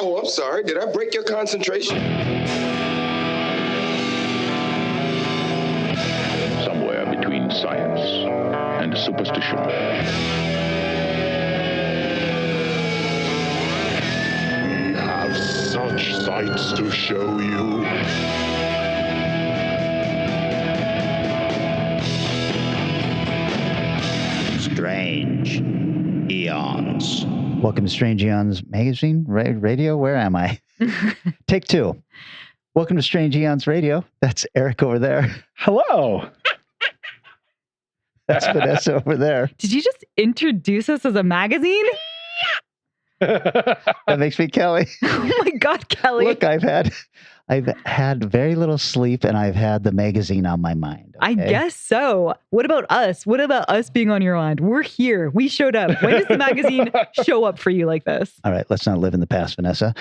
Oh, I'm sorry. Did I break your concentration? Somewhere between science and superstition. We have such sights to show you. Strange Eons. Welcome to Strange Eons Magazine, Radio. Where am I? Take two. Welcome to Strange Eons Radio. That's Eric over there. Hello. That's Vanessa over there. Did you just introduce us as a magazine? That makes me Kelly. Oh my God, Kelly. Look, I've had very little sleep and I've had the magazine on my mind. Okay? I guess so. What about us? What about us being on your mind? We're here. We showed up. When does the magazine show up for you like this? All right, let's not live in the past, Vanessa.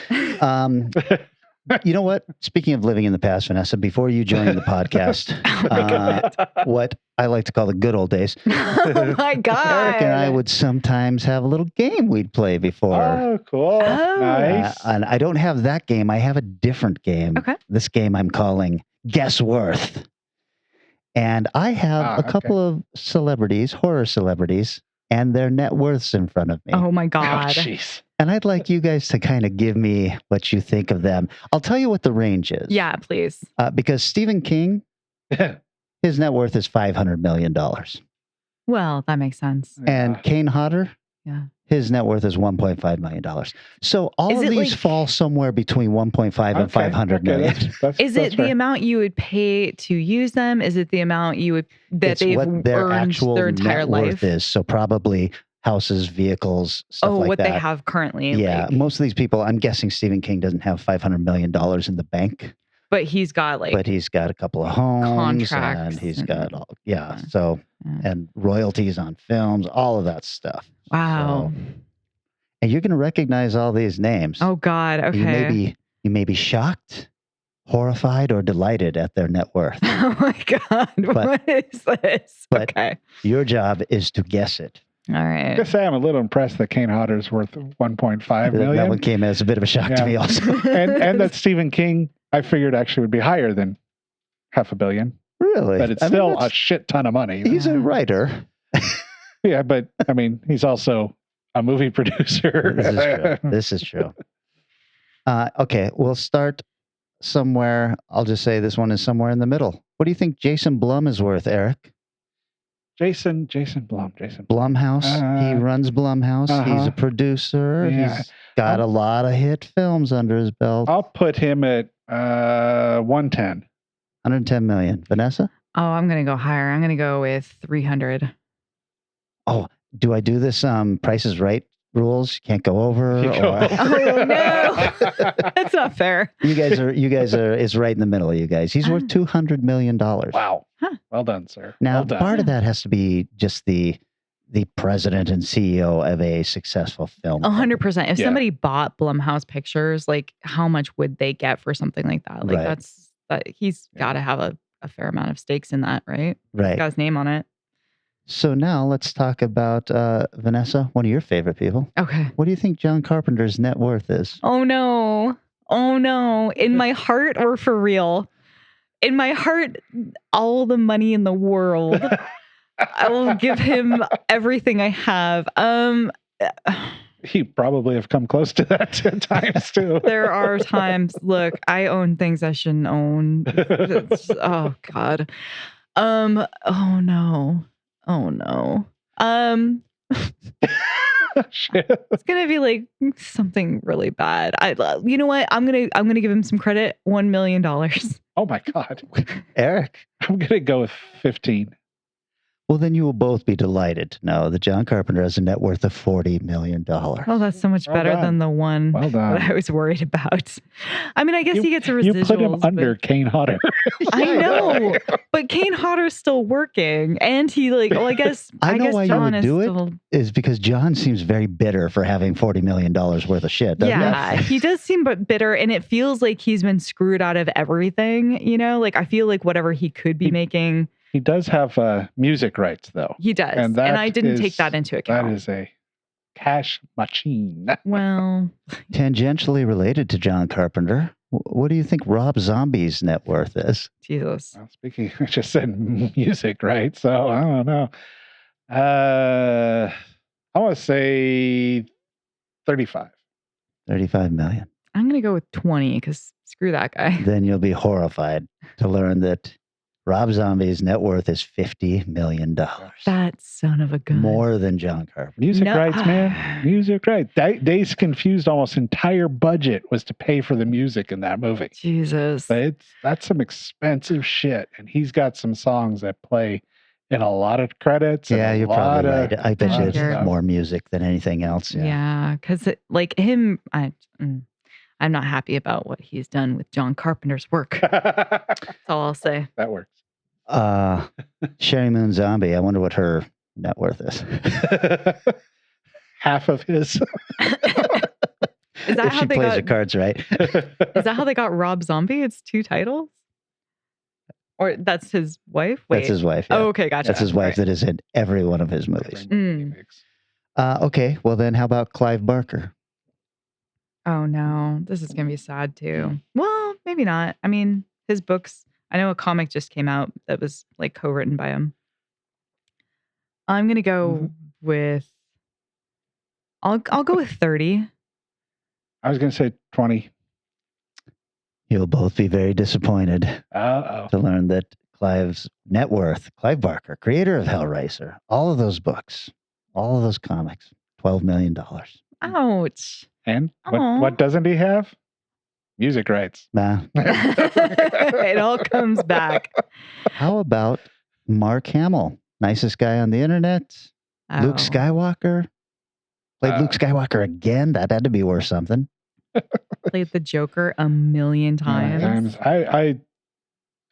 You know what? Speaking of living in the past, Vanessa, before you joined the podcast, what I like to call the good old days. Oh my God. Eric and I would sometimes have a little game we'd play before. Oh, cool. Oh. Nice. And I don't have that game. I have a different game. Okay. This game I'm calling Guess Worth. And I have a couple of celebrities, horror celebrities, and their net worths in front of me. Oh my Oh, God. jeez. And I'd like you guys to kind of give me what you think of them. I'll tell you what the range is. Yeah, please. Because Stephen King, his net worth is $500 million. Well, that makes sense. And Kane Hodder, Yeah. his net worth is $1.5 million. So all Is of it these like- fall somewhere between 1.5 and 500 million. Is it the amount you would pay to use them? Is it the amount you would that It's they've what their earned actual their entire net life? worth is. So probably houses, vehicles, stuff like what that. they have currently. Yeah, like- most of these people, I'm guessing Stephen King doesn't have $500 million in the bank, but he's got like but he's got a couple of homes contracts and he's and- got all, Yeah. and royalties on films, all of that stuff. Wow. So, and you're going to recognize all these names. Oh God. Okay. You may be shocked, horrified, or delighted at their net worth. Oh my God. What is this? but- Okay. Your job is to guess it. All I right. guess I am a little impressed that Kane Hodder's worth 1.5 million. That one came as a bit of a shock to Yeah. me also. and that Stephen King, I figured actually would be higher than $500 million. Really? But it's I mean, still a that's- shit ton of money. He's a writer. Yeah, but I mean, he's also a movie producer. This is true. This is true. Okay, we'll start somewhere. I'll just say this one is somewhere in the middle. What do you think Jason Blum is worth, Eric? Jason Blum. Blumhouse. He runs Blumhouse. He's a uh-huh. producer. Yeah. He's got a lot of hit films under his belt. I'll put him at 110. 110 million. Vanessa? Oh, I'm gonna go higher. I'm gonna go with 300. Oh, do I do this Price is Right rules? Can't go over? You go or- over. Oh no, that's not fair. You guys are is right in the middle, you guys. He's worth $200 million. Wow. Huh. Well done, sir. Now, well done. part of that has to be just the president and CEO of a successful film. 100%. If Yeah. somebody bought Blumhouse Pictures, like how much would they get for something like that? Like Right. he's got to have a fair amount of stakes in that, right? Right. Got his name on it. So now let's talk about Vanessa, one of your favorite people. Okay. What do you think John Carpenter's net worth is? Oh no. Oh no. In my heart or for real? In my heart, all the money in the world. I will give him everything I have. He probably have come close to that at times too. There are times, look, I own things I shouldn't own. Oh God. Oh no. Oh no. Shit. It's gonna be like something really bad. You know what? I'm gonna give him some credit. $1 million. Oh my God. Eric? I'm going to go with 15. Well, then you will both be delighted to know that John Carpenter has a net worth of $40 million. Oh, that's so much Well better done. than the one Well done. that I was worried about. I mean, I guess he gets a residual. You put him under Kane Hodder. I know, but Kane Hodder's still working, and he well, I guess I know guess why John you would is do still. it is because John seems very bitter for having $40 million worth of shit, doesn't Yeah, he does seem bitter, and it feels like he's been screwed out of everything. You know, like I feel like whatever he could be making, He does have music rights, though. he does, And and that I didn't is- take that into account. That is a cash machine. Well, Tangentially related to John Carpenter, what do you think Rob Zombie's net worth is? Jesus. Well, speaking, I just said music, right? So I don't know. I want to say 35. 35 million. I'm going to go with 20 because screw that guy. Then you'll be horrified to learn that Rob Zombie's net worth is $50 million. That son of a gun. More than John Carpenter. Music No. rights, man. Music rights. Days Confused almost entire budget was to pay for the music in that movie. Jesus. But that's some expensive shit. And he's got some songs that play in a lot of credits. Yeah, you're probably right. I bet you it's stuff. more music than anything else. Yeah, because like him, I'm not happy about what he's done with John Carpenter's work. That's all I'll say. That works. Sherry Moon Zombie, I wonder what her net worth is. Half of his. Is that If how she they plays got? her cards right. Is that how they got Rob Zombie? It's 2 titles, or that's his wife. Wait, That's his wife. Yeah. Oh, okay, gotcha. That's his wife Right. that is in every one of his movies. Mm. Okay, well then how about Clive Barker? Oh no, this is gonna be sad too. Well, maybe not. I mean, his books. I know a comic just came out that was like co-written by him. I'm gonna go with. I'll go with 30. I was going to say 20. You'll both be very disappointed Uh-oh. to learn that Clive's net worth, Clive Barker, creator of Hellraiser, all of those books, all of those comics, $12 million. Ouch. And Aw. what doesn't he have? Music rights. Nah. It all comes back. How about Mark Hamill? Nicest guy on the internet. Luke Oh. Skywalker. Played Luke Skywalker again. That had to be worth something. Played the Joker a million times.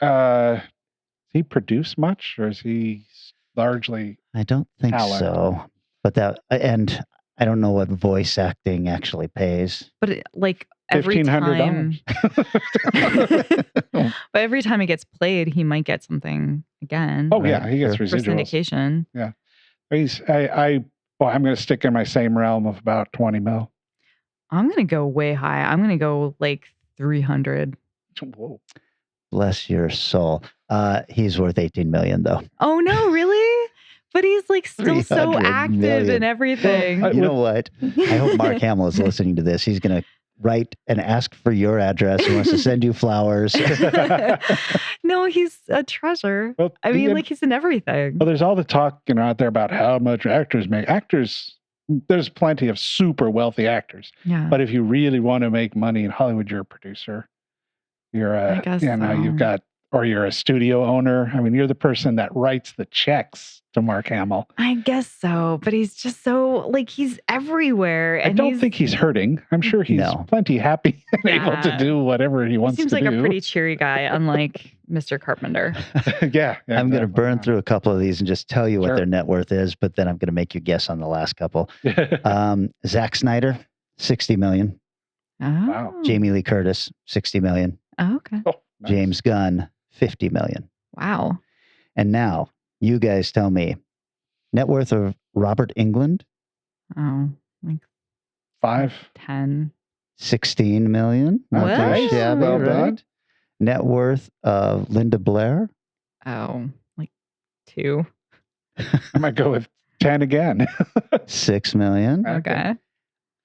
Does he produce much, or is he largely? I don't think Talent. so. But that, and I don't know what voice acting actually pays. But like every time, $1,500. but every time it gets played, he might get something again. Oh yeah, Right, he gets for residuals. syndication. I'm going to stick in my same realm of about 20 mil. I'm gonna go way high. I'm gonna go like 300. Whoa. Bless your soul. He's worth 18 million though. Oh no, really? But he's like still so 300 active million. and everything. Well, You know what? I hope Mark Hamill is listening to this. He's going to write and ask for your address. He wants to send you flowers. No, he's a treasure. Well, I mean, like he's in everything. Well, there's all the talk, out there about how much actors make. There's plenty of super wealthy actors. Yeah. But if you really want to make money in Hollywood, you're a producer. You're I guess so. you've got, or you're a studio owner. I mean, you're the person that writes the checks to Mark Hamill. I guess so, but he's just so like he's everywhere. I And don't think he's hurting. I'm sure he's No. plenty happy and able to Yeah. do whatever he wants to do. seems like a pretty cheery guy, unlike Mr. Carpenter. yeah. I'm going to exactly. burn through a couple of these and just tell you what Sure. their net worth is, but then I'm going to make you guess on the last couple. Zack Snyder, 60 million. Oh. Wow. Jamie Lee Curtis, 60 million. Oh, okay. Oh, nice. James Gunn, 50 million. Wow. And now you guys tell me net worth of Robert Englund, Oh, like 5. 10. 16 million. Not What? too shabby, Well right? done. Net worth of Linda Blair, Oh, like 2. I might go with 10 again. 6 million. Okay.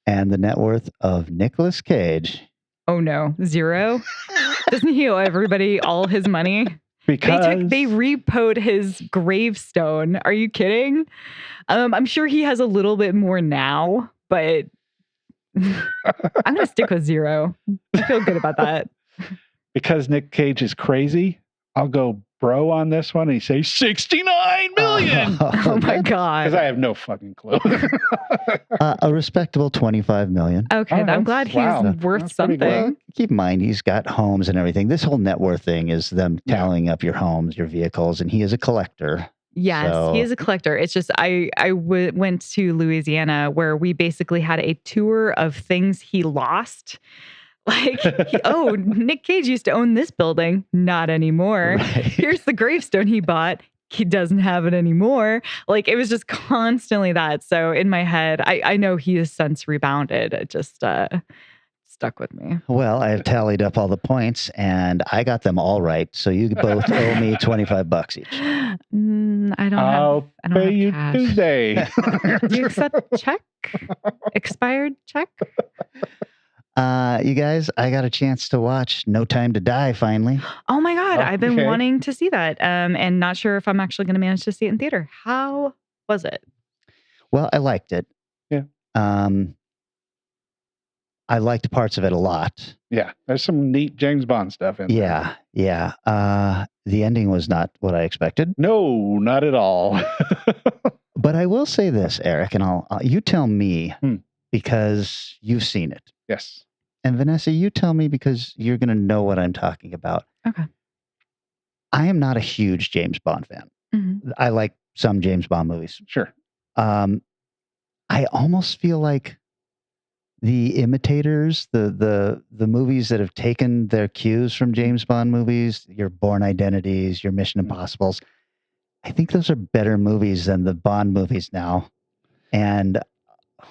And the net worth of Nicolas Cage, Oh no, 0. Doesn't he owe everybody all his money? Because They repoed his gravestone. Are you kidding? I'm sure he has a little bit more now, but I'm gonna stick with 0. I feel good about that. because Nick Cage is crazy, I'll go bro on this one and say 69 million. Oh my Because god. I have no fucking clue. A respectable 25 million. Okay, Oh, I'm that's- glad he's wow. worth That's pretty good. something. Keep in mind, he's got homes and everything. This whole net worth thing is them Yeah. tallying up your homes, your vehicles, and he is a collector. Yes, So- he is a collector. It's just I went to Louisiana where we basically had a tour of things he lost. Like, Nick Cage used to own this building. Not anymore. Right. Here's the gravestone he bought. he doesn't have it anymore. Like it was just constantly that. So in my head, I know he has since rebounded. It just stuck with me. Well, I've tallied up all the points and I got them all right. So you both owe me $25 each. I don't I'll have pay you cash. Tuesday. Do you accept check? Expired check? You guys, I got a chance to watch No Time to Die finally. Oh my God. I've been Okay. wanting to see that. And not sure if I'm actually going to manage to see it in theater. How was it? Well, I liked it. Yeah. I liked parts of it a lot. Yeah, there's some neat James Bond stuff in there. Yeah. The ending was not what I expected. No, not at all. But I will say this, Eric, and I'll you tell me Hmm. because you've seen it. Yes. And Vanessa, you tell me because you're going to know what I'm talking about. Okay. I am not a huge James Bond fan. Mhm. I like some James Bond movies. Sure. I almost feel like the imitators, the movies that have taken their cues from James Bond movies, your Bourne Identities, your Mission Impossibles, I think those are better movies than the Bond movies now. And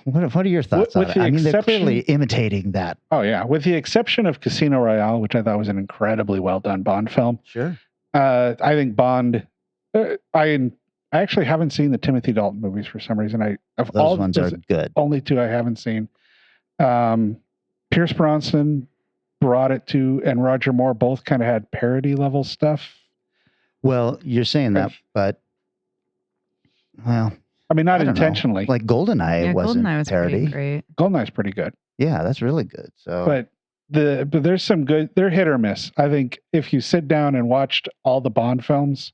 what are your thoughts on With it? the I mean, they're exception- clearly imitating that. Oh, yeah. With the exception of Casino Royale, which I thought was an incredibly well done Bond film. Sure. I think Bond. I actually haven't seen the Timothy Dalton movies for some reason. Those ones are there's good. only two I haven't seen. Pierce Brosnan brought it to, and Roger Moore both kind of had parody level stuff. Well, you're saying that, but well, I mean, not I don't know. intentionally. Like GoldenEye Yeah, wasn't GoldenEye was parody. pretty great. Goldeneye's pretty good, Yeah, that's really good. So, but there's some good. They're hit or miss. I think if you sit down and watched all the Bond films,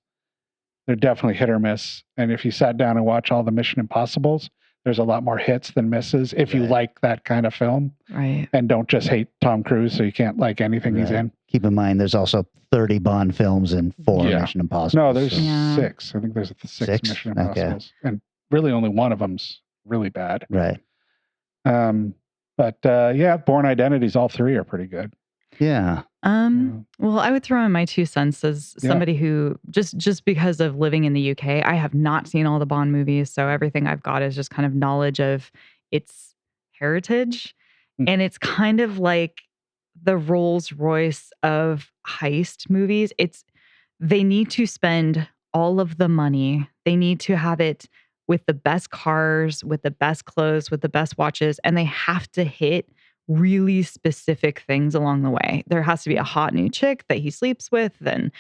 they're definitely hit or miss. And if you sat down and watch all the Mission Impossibles, there's a lot more hits than misses. If you Right. like that kind of film Right. and don't just hate Tom Cruise, so you can't like anything he's Right. in. keep in mind, there's also 30 Bond films and 4 Yeah. Mission Impossible. No, there's Yeah. 6. I think there's 6 6? Mission Okay. Impossibles, and really only one of them's really bad. Right. But Bourne Identities, all 3 are pretty good. Yeah. Well, I would throw in my 2 cents as Yeah. somebody who just because of living in the UK, I have not seen all the Bond movies, so everything I've got is just kind of knowledge of its heritage. Mm. And it's kind of like the Rolls Royce of heist movies. They need to spend all of the money. They need to have it with the best cars, with the best clothes, with the best watches, and they have to hit really specific things along the way. There has to be a hot new chick that he sleeps with, then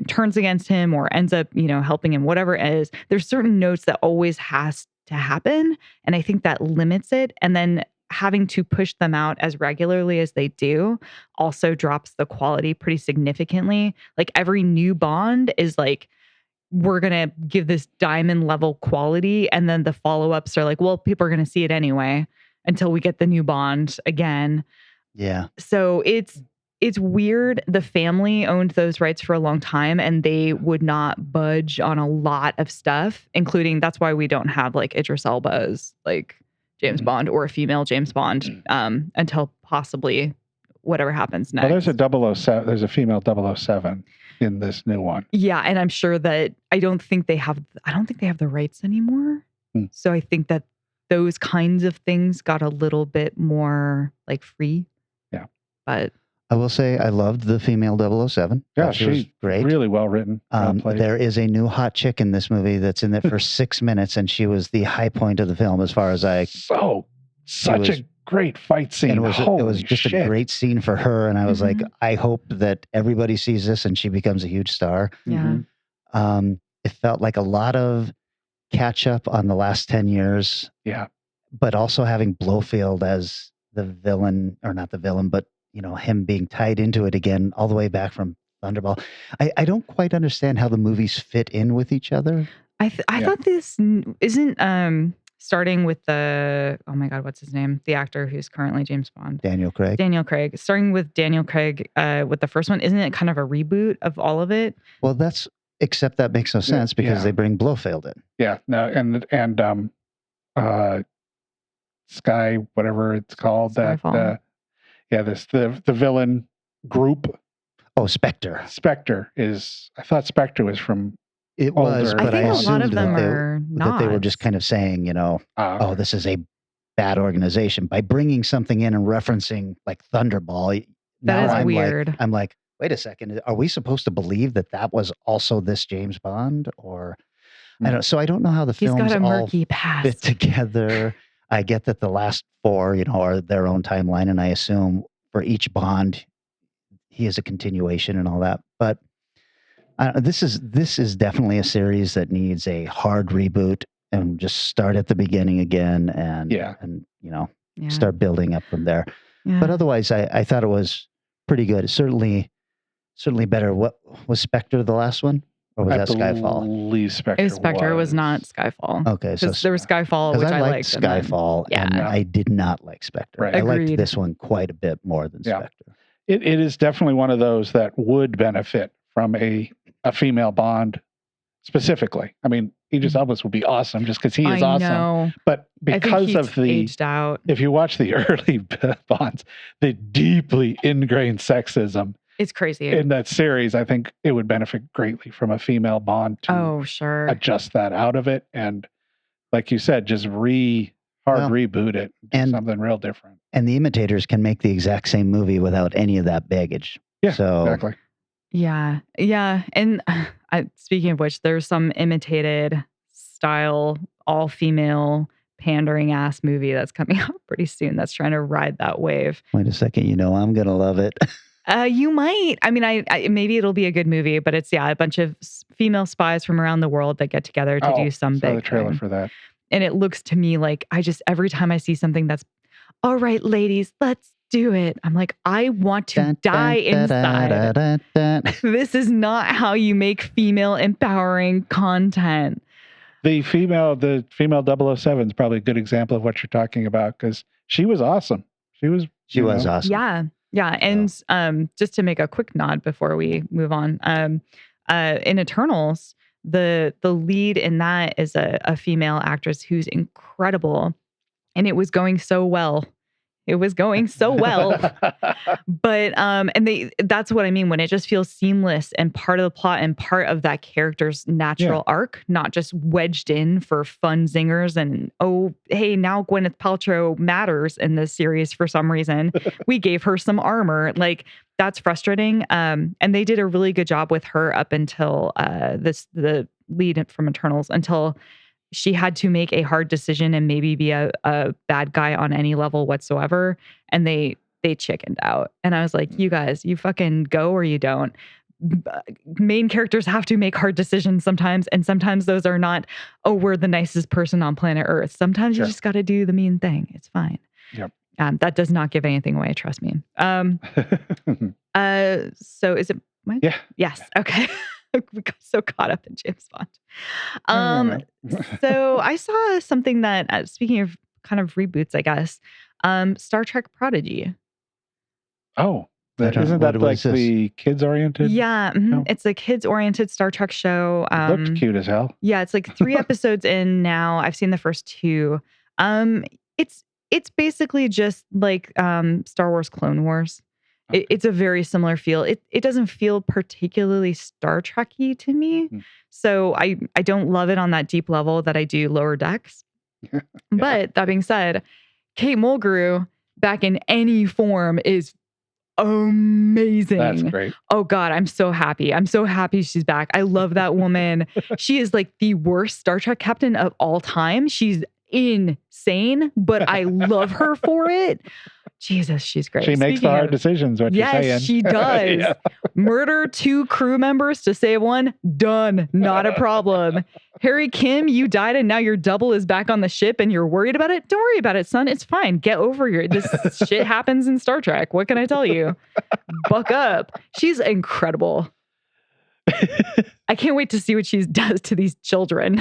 turns against him or ends up, helping him, whatever it is. There's certain notes that always has to happen, and I think that limits it. And then having to push them out as regularly as they do also drops the quality pretty significantly. Like every new Bond is like, we're going to give this diamond level quality. And then the follow-ups are like, well, people are going to see it anyway until we get the new Bond again. Yeah. So it's weird. The family owned those rights for a long time and they would not budge on a lot of stuff, including that's why we don't have like Idris Elba as like James Bond or a female James Bond until possibly whatever happens next. Well, there's a 007. There's a female 007 in this new one. Yeah, and I'm sure that I don't think they have the rights anymore. So I think that those kinds of things got a little bit more like free. Yeah. But I will say I loved the female 007. Yeah, Thought she was she's great. really well written. Well played. There is a new hot chick in this movie that's in it for 6 minutes, and she was the high point of the film as far as Such a great fight scene. And it was Holy just shit. a great scene for her. And I was like, I hope that everybody sees this and she becomes a huge star. yeah. It felt like a lot of catch up on the last 10 years. Yeah. But also having Blofeld as the villain, or not the villain, but him being tied into it again, all the way back from Thunderball. I don't quite understand how the movies fit in with each other. I thought this isn't starting with oh my God, what's his name? The actor who's currently James Bond. Daniel Craig. Starting with Daniel Craig with the first one, isn't it kind of a reboot of all of it? Well, except that makes no sense because they bring Blofeld in. Yeah. No, and Sky, whatever it's called, Skyfall. the villain group. Oh, Spectre. Spectre I thought Spectre was from It was, older. but I think a lot assumed of them that are they were just nods. kind of saying, you know, Okay. oh, this is a bad organization by bringing something in and referencing like Thunderball. Now is I'm weird. like, wait a second, are we supposed to believe that that was also this James Bond? Or I don't. So I don't know how the He's got films a all murky fit past. together. I get that the last four, you know, are their own timeline, and I assume for each Bond, he is a continuation and all that. But this is definitely a series that needs a hard reboot and just start at the beginning again, and you know, Yeah. start building up from there. Yeah. But otherwise, I thought it was pretty good. Certainly better. What was Spectre the last one, or was that Skyfall? I believe Spectre. It was Spectre. It was not Skyfall. Okay, so Because there was Skyfall, which because I liked liked. and then- Skyfall, and yeah. I did not like Spectre. Right. I liked Agreed. this one quite a bit more than Yeah. Spectre. It is definitely one of those that would benefit from a female Bond specifically. I mean, Idris Elba would be awesome just because he is I awesome. know. But I think because he's of the, aged out. if you watch the early Bonds, the deeply ingrained sexism It's crazy. in that series, I think it would benefit greatly from a female Bond to Oh, sure. adjust that out of it. And like you said, just reboot it and something real different. And the imitators can make the exact same movie without any of that baggage. Yeah, so, exactly. Yeah. Yeah. And speaking of which, there's some imitated style, all female pandering ass movie that's coming out pretty soon that's trying to ride that wave. Wait a second, you know I'm gonna love it. You might. I mean, I maybe it'll be a good movie, but it's a bunch of female spies from around the world that get together to do some saw big the trailer thing. for that. And it looks to me like every time I see something that's, all right, ladies, let's do it. I'm like, I want to die inside. This is not how you make female empowering content. The female 007 is probably a good example of what you're talking about because she was awesome. She was awesome. Yeah. Yeah. And just to make a quick nod before we move on, in Eternals, the lead in that is a female actress who's incredible. And it was going so well. It was going so well. But that's what I mean when it just feels seamless and part of the plot and part of that character's natural arc, not just wedged in for fun zingers and, oh, hey, now Gwyneth Paltrow matters in this series for some reason. We gave her some armor. Like, that's frustrating. And they did a really good job with her up until the lead from Eternals, until she had to make a hard decision and maybe be a bad guy on any level whatsoever. And they chickened out. And I was like, you guys, you fucking go or you don't. Main characters have to make hard decisions sometimes. And sometimes those are not, oh, we're the nicest person on planet Earth. Sometimes you just got to do the mean thing. It's fine. Yep. That does not give anything away. Trust me. So is it mine? Yeah. Yes. Okay. We got so caught up in James Bond. So I saw something that, speaking of kind of reboots, I guess, Star Trek Prodigy. Oh, isn't that like the kids-oriented? Yeah, No. It's a kids-oriented Star Trek show. Looked cute as hell. Yeah, it's like 3 episodes in now. I've seen the first 2. It's basically just like Star Wars Clone Wars. It's a very similar feel. It doesn't feel particularly Star Trek-y to me. So I don't love it on that deep level that I do Lower Decks. But that being said, Kate Mulgrew back in any form is amazing. That's great. Oh God, I'm so happy. I'm so happy she's back. I love that woman. She is like the worst Star Trek captain of all time. She's insane, but I love her for it. Jesus, she's great. She makes the hard decisions, what you're saying. Yes, she does. Murder 2 crew members to save 1. Done. Not a problem. Harry Kim, you died and now your double is back on the ship and you're worried about it? Don't worry about it, son. It's fine. Get over this shit happens in Star Trek. What can I tell you? Buck up. She's incredible. I can't wait to see what she does to these children.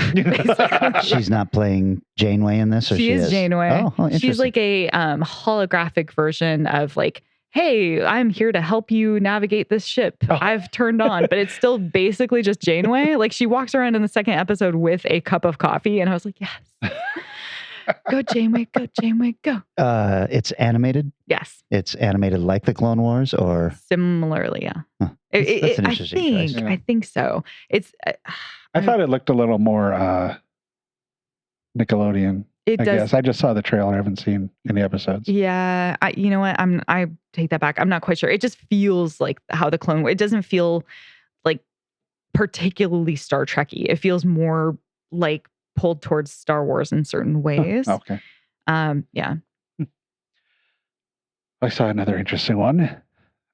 She's not playing Janeway in this, or she is Janeway. Oh, interesting. She's like a holographic version of like, hey, I'm here to help you navigate this ship. I've turned on, but it's still basically just Janeway. Like, she walks around in the second episode with a cup of coffee, and I was like, yes. Go Janeway, go Janeway, go. It's animated. Yes. It's animated like the Clone Wars, or Similarly, yeah. Huh. That's an interesting choice. I think so. It's. I thought it looked a little more Nickelodeon. It I does. guess I just saw the trailer. I haven't seen any episodes. Yeah, you know what? I take that back. I'm not quite sure. It just feels like how the Clone Wars. It doesn't feel like particularly Star Trek-y. It feels more like pulled towards Star Wars in certain ways. Okay. Yeah. I saw another interesting one.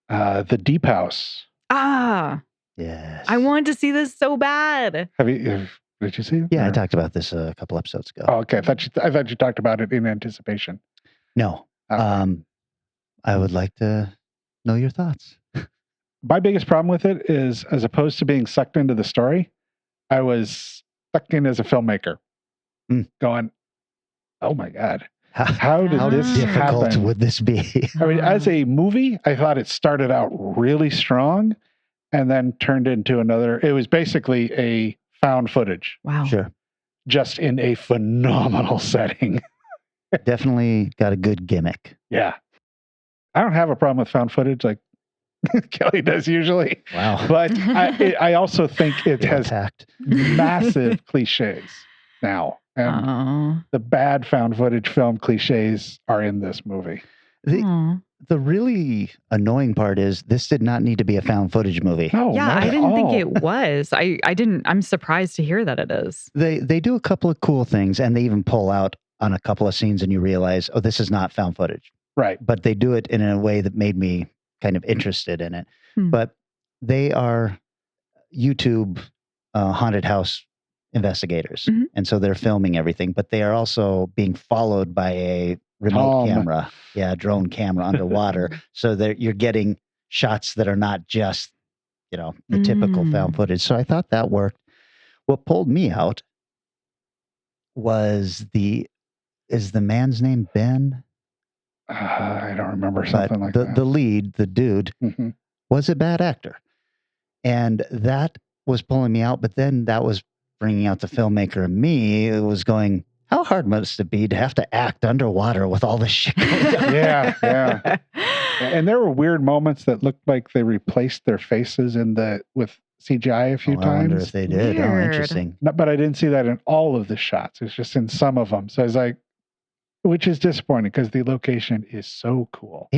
The Deep House. Ah, yes. I wanted to see this so bad. Did you see it? Yeah, I Or- talked about this a couple episodes ago. Oh, okay. I thought you talked about it in anticipation. No. Okay. I would like to know your thoughts. My biggest problem with it is, as opposed to being sucked into the story, I was stuck in as a filmmaker, going, "Oh my god, how did How this difficult happen?" would this be? I mean, as a movie, I thought it started out really strong, and then turned into another. It was basically a found footage, Wow. Sure. just in a phenomenal setting. Definitely got a good gimmick. Yeah, I don't have a problem with found footage like Kelly does usually. Wow. But I also think it Well has tacked. massive cliches now. And Oh. the bad found footage film cliches are in this movie. The really annoying part is this did not need to be a found footage movie. No, Yeah, not I at didn't think all. it was. I didn't. I'm surprised to hear that it is. They do a couple of cool things, and they even pull out on a couple of scenes, and you realize, oh, this is not found footage. Right. But they do it in a way that made me kind of interested in it. Hmm. But they are YouTube haunted house investigators. Mhm. And so they're filming everything, but they are also being followed by a remote camera. Yeah, drone camera underwater. So that you're getting shots that are not just, the typical found footage. So I thought that worked. What pulled me out was is the man's name Ben? I don't remember But something like that. the lead, the dude, Mhm. was a bad actor. And that was pulling me out. But then that was bringing out the filmmaker in me. It was going, how hard must it be to have to act underwater with all this shit going on? Yeah. And there were weird moments that looked like they replaced their faces with CGI a few I wonder times. if they did. Oh, Weird. interesting. No, but I didn't see that in all of the shots. It's just in some of them. So I was like, which is disappointing because the location is so cool.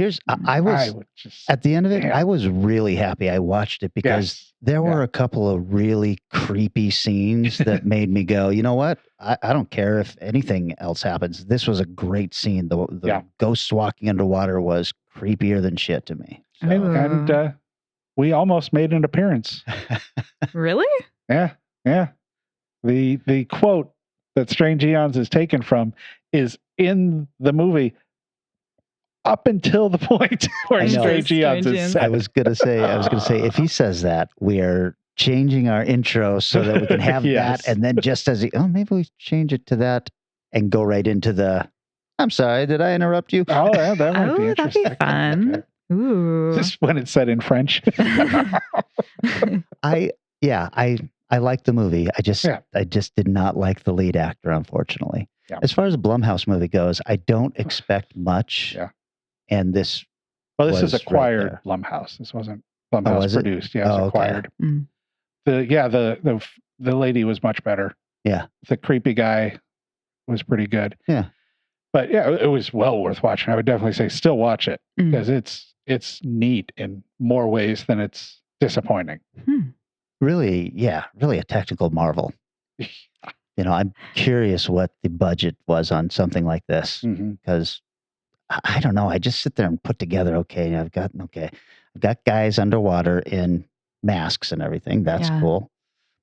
I was, would just at the end of it, Damn. I was really happy I watched it because Yes. there were Yeah. a couple of really creepy scenes that made me go, you know what? I don't care if anything else happens. This was a great scene. The Yeah. ghosts walking underwater was creepier than shit to me. So, and we almost made an appearance. Really? Yeah. The quote that Strange Aeons is taken from is in the movie up until the point where I know. Strange Aeons Strange is Aeons. said. I was gonna say, if he says that, we are changing our intro so that we can have Yes. that, and then just as maybe we change it to that and go right into the. I'm sorry, did I interrupt you? Oh, yeah, that might be Oh, that'd be interesting. fun. Okay. Ooh. Just when it's said in French. I liked the movie. I just Yeah. did not like the lead actor, unfortunately. Yeah. As far as a Blumhouse movie goes, I don't expect much. Yeah. And this Well, this was is right acquired there. Blumhouse. This wasn't Blumhouse was it? produced. Yeah, it was Oh, okay. acquired. Mm. The lady was much better. Yeah. The creepy guy was pretty good. Yeah. But yeah, it was well worth watching. I would definitely say still watch it Mm. because it's neat in more ways than it's disappointing. really a technical marvel. I'm curious what the budget was on something like this Mhm. because I don't know. I just sit there and put together, I've got guys underwater in masks and everything. That's Yeah. cool.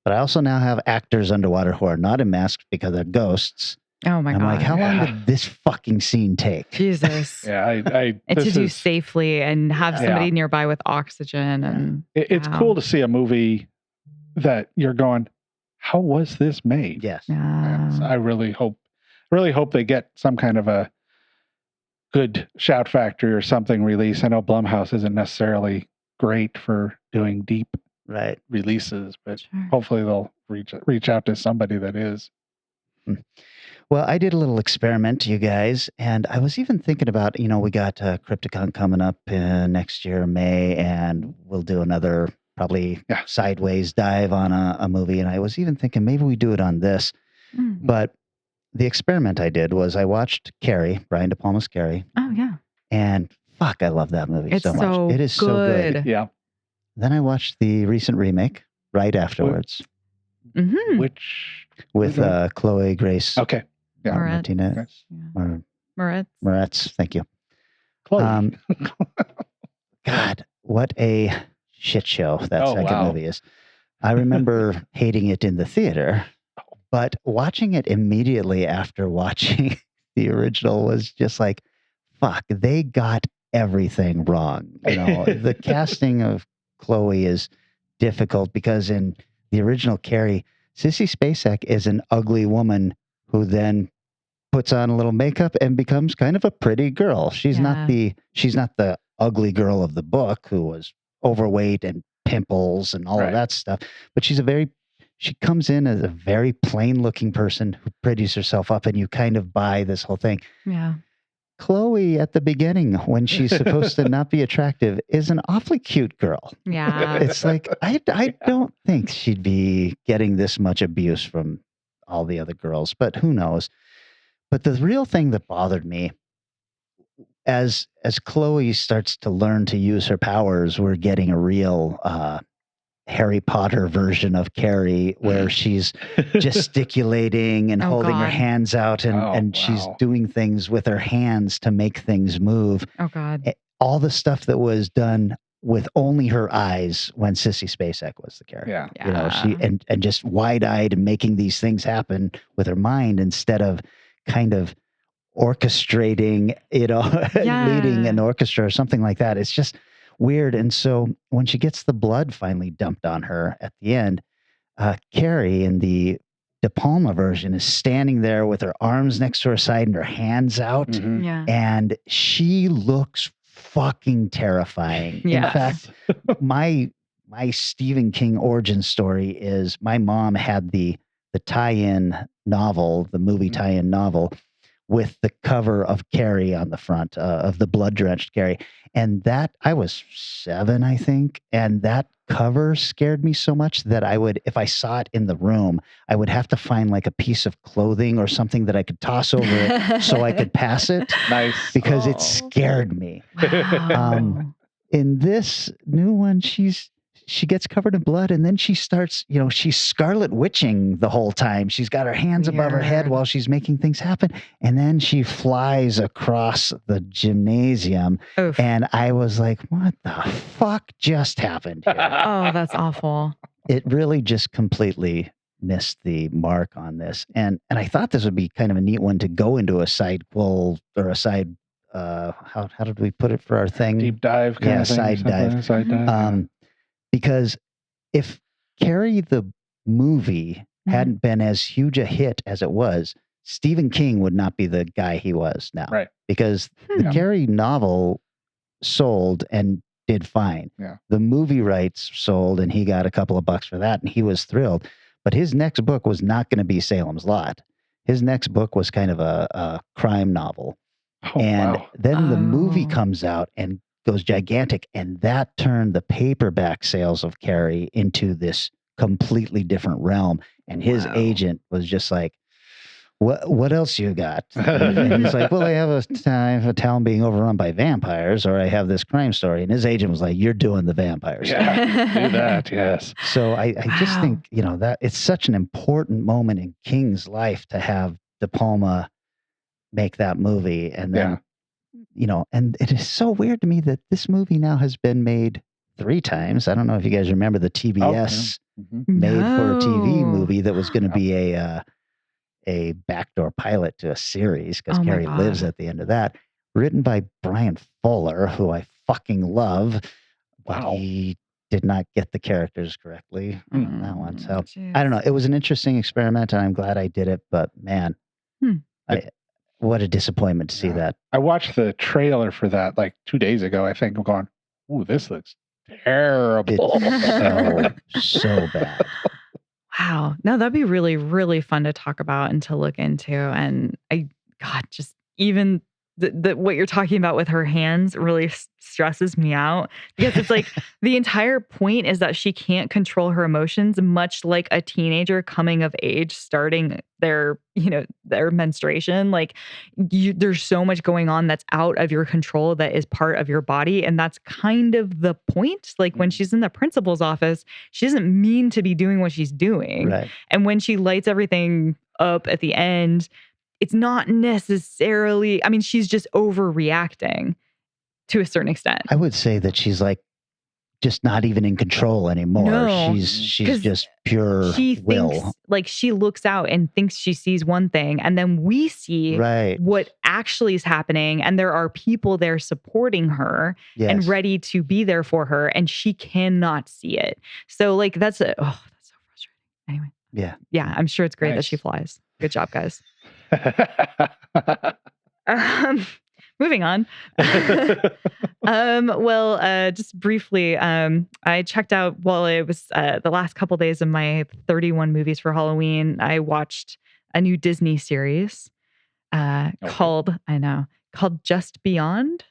But I also now have actors underwater who are not in masks because they're ghosts. Oh my I'm god. like, how long Yeah. did this fucking scene take? Jesus. Yeah, I And to this do is- safely and have Yeah. somebody nearby with oxygen and it's Wow. cool to see a movie that you're going, how was this made? Yes. And yeah. I really hope they get some kind of a good Shout Factory or something release. I know Blumhouse isn't necessarily great for doing deep Right. releases, but Sure. hopefully they'll reach out to somebody that is. Well, I did a little experiment, you guys, and I was even thinking about, we got Crypticon coming up next year, May, and we'll do another probably sideways dive on a movie. And I was even thinking maybe we do it on this. But the experiment I did was I watched Carrie, Brian De Palma's Carrie. Oh, yeah. And fuck, I love that movie It's so much. It is so good. Yeah. Then I watched the recent remake right afterwards. Which? With Chloe Grace. Okay. Yeah. Martinez. Moretz. Thank you. Chloe. God, what a shit show that second movie is. I remember hating it in the theater, but watching it immediately after watching the original was just like, fuck, they got everything wrong. The casting of Chloe is difficult because in the original Carrie, Sissy Spacek is an ugly woman who then puts on a little makeup and becomes kind of a pretty girl. She's not the ugly girl of the book who was overweight and pimples and all of that stuff. But she comes in as a very plain looking person who pretties herself up, and you kind of buy this whole thing. Yeah. Chloe at the beginning, when she's supposed to not be attractive, is an awfully cute girl. Yeah. It's like, I don't think she'd be getting this much abuse from all the other girls, but who knows? But the real thing that bothered me as Chloe starts to learn to use her powers, we're getting a real Harry Potter version of Carrie where she's gesticulating and holding her hands out and she's doing things with her hands to make things move. Oh, God. All the stuff that was done with only her eyes when Sissy Spacek was the character. Yeah. She and just wide-eyed and making these things happen with her mind instead of kind of orchestrating, leading an orchestra or something like that. It's just weird. And so when she gets the blood finally dumped on her at the end, Carrie in the De Palma version is standing there with her arms next to her side and her hands out. Yeah. And she looks fucking terrifying. Yes. In fact, my Stephen King origin story is my mom had the tie-in novel, the movie tie-in novel, with the cover of Carrie on the front of the blood-drenched Carrie. And that, I was 7, I think, and that cover scared me so much that I would, if I saw it in the room, I would have to find like a piece of clothing or something that I could toss over it so I could pass it. Nice. Because it scared me. Wow. In this new one, she gets covered in blood and then she starts, she's Scarlet Witching the whole time. She's got her hands above her head while she's making things happen. And then she flies across the gymnasium. Oof. And I was like, what the fuck just happened here? Oh, that's awful. It really just completely missed the mark on this. And I thought this would be kind of a neat one to go into a sidequel or a side, how did we put it for our thing? Deep dive. Kind of thing, side dive. Side dive. Because if Carrie the movie hadn't been as huge a hit as it was, Stephen King would not be the guy he was now. Right. Because the Carrie novel sold and did fine. Yeah. The movie rights sold and he got a couple of bucks for that and he was thrilled. But his next book was not going to be Salem's Lot. His next book was kind of a crime novel. Then the movie comes out and goes gigantic, and that turned the paperback sales of Carrie into this completely different realm. And his agent was just like, "What else you got?" And he's like, "Well, I have a town being overrun by vampires, or I have this crime story." And his agent was like, "You're doing the vampires." Yeah, do that, yes. So I just think that it's such an important moment in King's life to have De Palma make that movie, and then. And it is so weird to me that this movie now has been made 3 times. I don't know if you guys remember the TBS made-for-TV movie that was going to be a backdoor pilot to a series because Carrie lives at the end of that. Written by Brian Fuller, who I fucking love, but he did not get the characters correctly on that one. So I don't know. It was an interesting experiment, and I'm glad I did it. But man, what a disappointment to see that. I watched the trailer for that like 2 days ago, I think. I'm going, ooh, this looks terrible. It's so bad. Wow. No, that'd be really, really fun to talk about and to look into. And just even what you're talking about with her hands really stresses me out, because it's like the entire point is that she can't control her emotions, much like a teenager coming of age, starting their menstruation. Like there's so much going on that's out of your control that is part of your body. And that's kind of the point. Like when she's in the principal's office, she doesn't mean to be doing what she's doing. Right. And when she lights everything up at the end, it's not necessarily, I mean, she's just overreacting to a certain extent. I would say that she's like just not even in control anymore. No, she's just pure she will. thinks, like, she looks out and thinks she sees one thing, and then we see Right. what actually is happening, and there are people there supporting her and Yes. ready to be there for her, and she cannot see it. So like that's so frustrating. Anyway. Yeah, I'm sure it's great that she flies. Good job, guys. Moving on. Just briefly, I checked out while it was the last couple days of my 31 movies for Halloween. I watched a new Disney series called Just Beyond.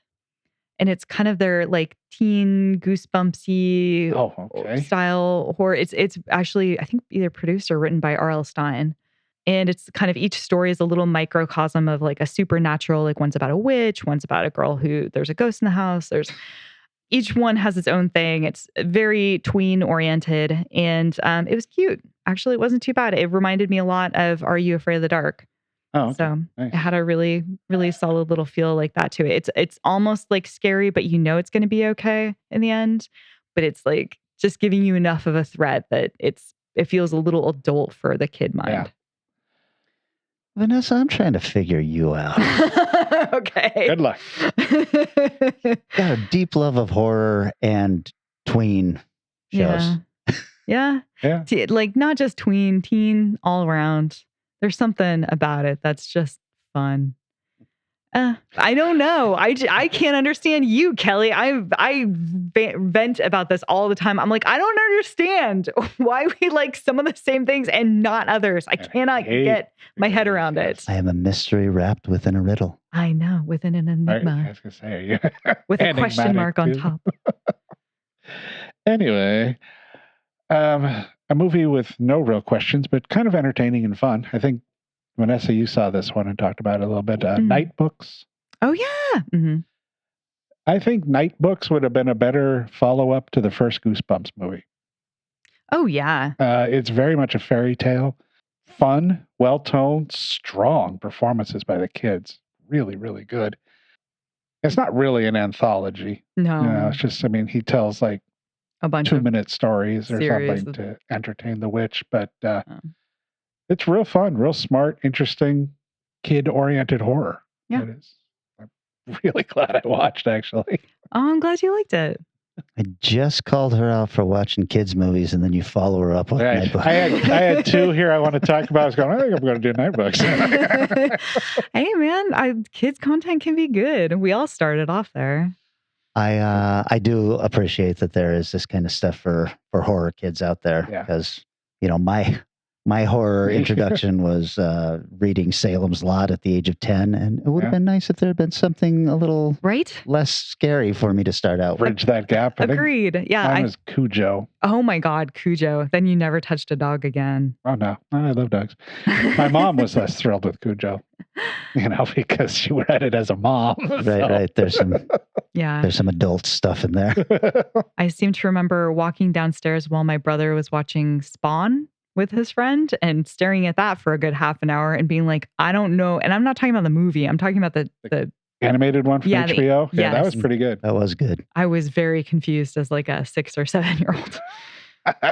And it's kind of their like teen goosebumpsy style horror. It's actually, I think, either produced or written by R.L. Stine. And it's kind of, each story is a little microcosm of like a supernatural, like one's about a witch, one's about a girl who there's a ghost in the house. Each one has its own thing. It's very tween oriented, and it was cute. Actually, it wasn't too bad. It reminded me a lot of Are You Afraid of the Dark? Oh, okay. So Nice. it had a really, really solid little feel like that to it. It's almost like scary, but you know it's going to be okay in the end. But it's like just giving you enough of a threat that it feels a little adult for the kid mind. Yeah. Vanessa, I'm trying to figure you out. Okay. Good luck. Got a deep love of horror and tween shows. Yeah. Like not just tween, teen, all around. There's something about it that's just fun. I don't know. I can't understand you, Kelly. I vent about this all the time. I'm like, I don't understand why we like some of the same things and not others. I cannot get my head around it. I am a mystery wrapped within a riddle. I know, within an enigma. I was gonna say, with a question mark on too. top. Anyway, a movie with no real questions, but kind of entertaining and fun. I think, Vanessa, you saw this one and talked about it a little bit. Night Books. Oh, yeah. Mm-hmm. I think Night Books would have been a better follow-up to the first Goosebumps movie. Oh, yeah. It's very much a fairy tale. Fun, well-toned, strong performances by the kids. Really, really good. It's not really an anthology. No. It's just, he tells like a bunch 2-minute stories or something to entertain the witch, but it's real fun, real smart, interesting, kid-oriented horror. Yeah. It is. I'm really glad I watched, actually. Oh, I'm glad you liked it. I just called her out for watching kids' movies, and then you follow her up with Night Books. I had two here I want to talk about. I was going, I think I'm going to do Night Books. Hey, man, kids' content can be good. We all started off there. I do appreciate that there is this kind of stuff for horror kids out there, because my horror introduction was reading Salem's Lot at the age of 10, and it would have been nice if there had been something a little less scary for me to start out with. Bridge that gap. Agreed. Yeah. Mine was Cujo. Oh my God, Cujo. Then you never touched a dog again. Oh no, I love dogs. My mom was less thrilled with Cujo, because she read it as a mom. Right. There's some adult stuff in there. I seem to remember walking downstairs while my brother was watching Spawn with his friend and staring at that for a good half an hour and being like, I don't know. And I'm not talking about the movie. I'm talking about the animated one from HBO. That was pretty good. That was good. I was very confused as like a 6 or 7-year-old.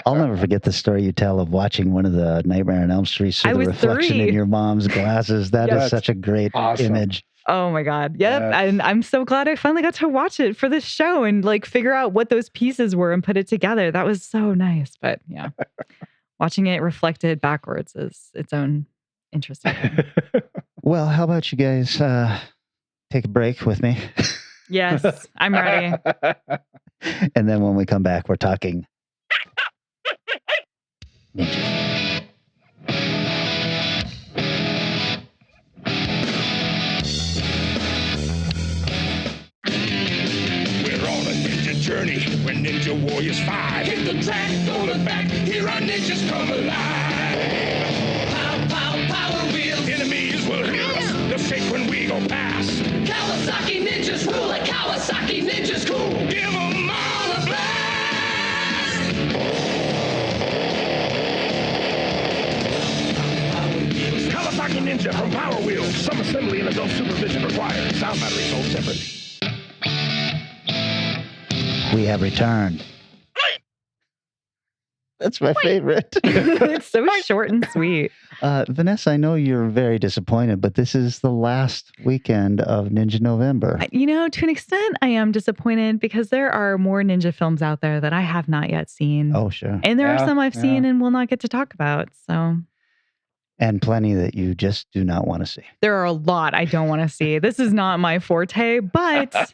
I'll never forget the story you tell of watching one of the Nightmare on Elm Street through the reflection 3. in your mom's glasses. That is such a great image. Oh my God. Yep. Yes. And I'm so glad I finally got to watch it for this show and like figure out what those pieces were and put it together. That was so nice. But yeah. Watching it reflected backwards is its own interesting thing. Well, how about you guys take a break with me? Yes, I'm ready. And then when we come back, we're talking ninjas. journey when Ninja Warriors 5 hit the track, go to back, here our ninjas come alive. Pow, pow, power wheels. Enemies will hear us, they'll shake when we go past. Kawasaki ninjas rule like Kawasaki ninjas cool. Give 'em all a blast. Kawasaki Ninja from Power Wheels. Some assembly and adult supervision required. Sound battery sold separately. We have returned. That's my favorite. It's so short and sweet. Vanessa, I know you're very disappointed, but this is the last weekend of Ninja November. You know, to an extent, I am disappointed because there are more ninja films out there that I have not yet seen. Oh, sure. And there are Yeah, some I've yeah. seen and will not get to talk about. So And plenty that you just do not want to see. there are a lot I don't want to see. This is not my forte, but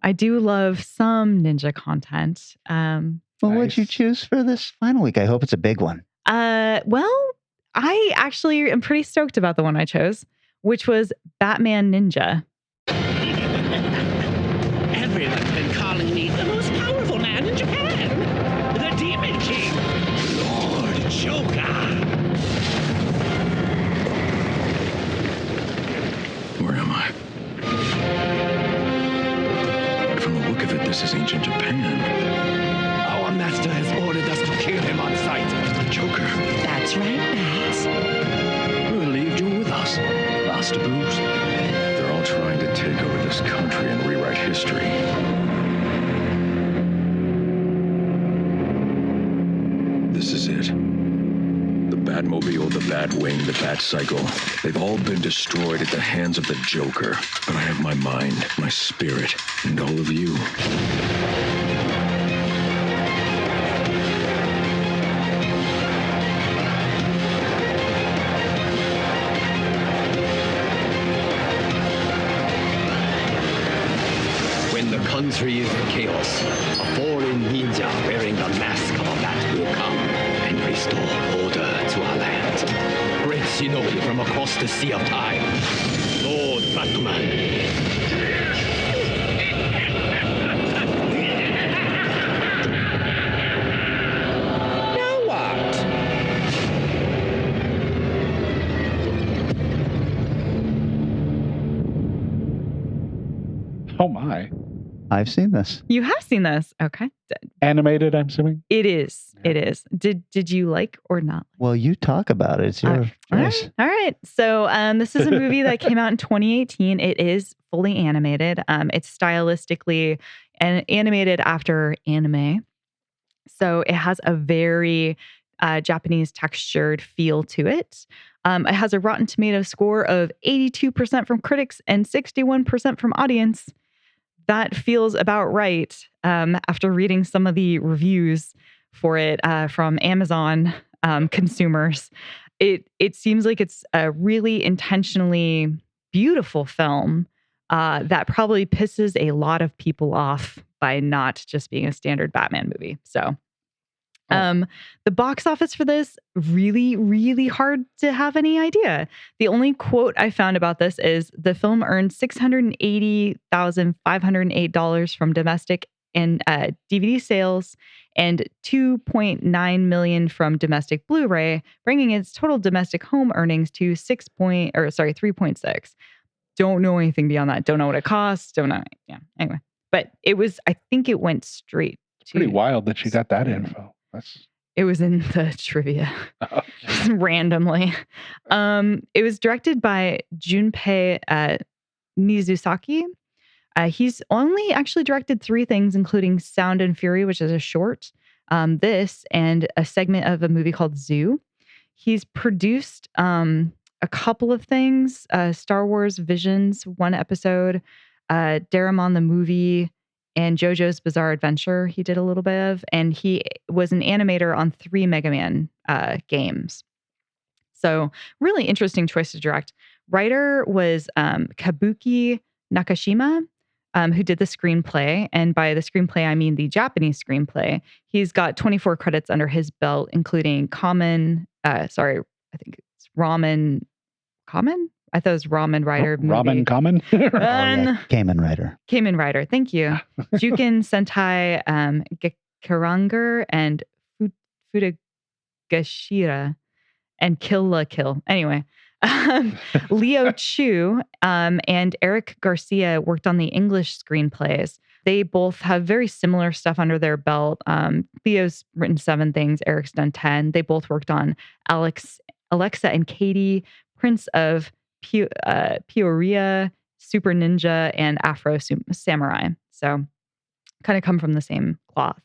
I do love some ninja content. Well, what'd you Nice. choose for this final week? I hope it's a big one. Well, I actually am pretty stoked about the one I chose, which was Batman Ninja. Everyone's been calling me the most powerful man in Japan. The Demon King. Lord Joker. Where am I? But from the look of it, this is ancient Japan. Our master has ordered us to kill him on sight. The Joker. That's right, Bats. We believed you were with us. Lost to booze. They're all trying to take over this country and rewrite history. This is it. The Batmobile, the Batwing, the Batcycle. They've all been destroyed at the hands of the Joker. But I have my mind, my spirit, and all of you. When the country is in chaos, a foreign ninja wearing the mask of a bat will come and restore order to our land. Great shinobi from across the sea of time, Lord Batman. Now what? Oh my. I've seen this. You have seen this. Okay. Animated, I'm assuming. It is. Yeah. It is. Did you like or not? Well, you talk about it. It's your All choice. right. All right. So this is a movie that came out in 2018. It is fully animated. It's stylistically animated after anime. So it has a very Japanese textured feel to it. It has a Rotten Tomatoes score of 82% from critics and 61% from audience. That feels about right after reading some of the reviews for it from Amazon consumers. It seems like it's a really intentionally beautiful film that probably pisses a lot of people off by not just being a standard Batman movie. So the box office for this, really, really hard to have any idea. The only quote I found about this is the film earned $680,508 from domestic and DVD sales and $2.9 million from domestic Blu-ray, bringing its total domestic home earnings to 3.6. Don't know anything beyond that. Don't know what it costs. Don't know. Yeah. Anyway, but I think it went straight to. Pretty wild that you got that info. It was in the trivia randomly. It was directed by Junpei Mizusaki. He's only actually directed 3 things, including Sound and Fury, which is a short, this, and a segment of a movie called Zoo. He's produced a couple of things, Star Wars Visions, 1 episode, Daramon the movie, and JoJo's Bizarre Adventure he did a little bit of, and he was an animator on 3 Mega Man games. So really interesting choice to direct. Writer was Kabuki Nakashima, who did the screenplay. And by the screenplay, I mean the Japanese screenplay. He's got 24 credits under his belt, including Ramen I thought it was Ramen Rider movie. Ramen Kamen? Kamen Rider. Kamen Rider. Thank you. Juken Sentai Gekaranger and Fudagashira and Kill la Kill. Anyway, Leo Chu and Eric Garcia worked on the English screenplays. They both have very similar stuff under their belt. Leo's written 7 things. Eric's done 10. They both worked on Alexa and Katie, Prince of Peoria, Super Ninja, and Afro Samurai. So kind of come from the same cloth.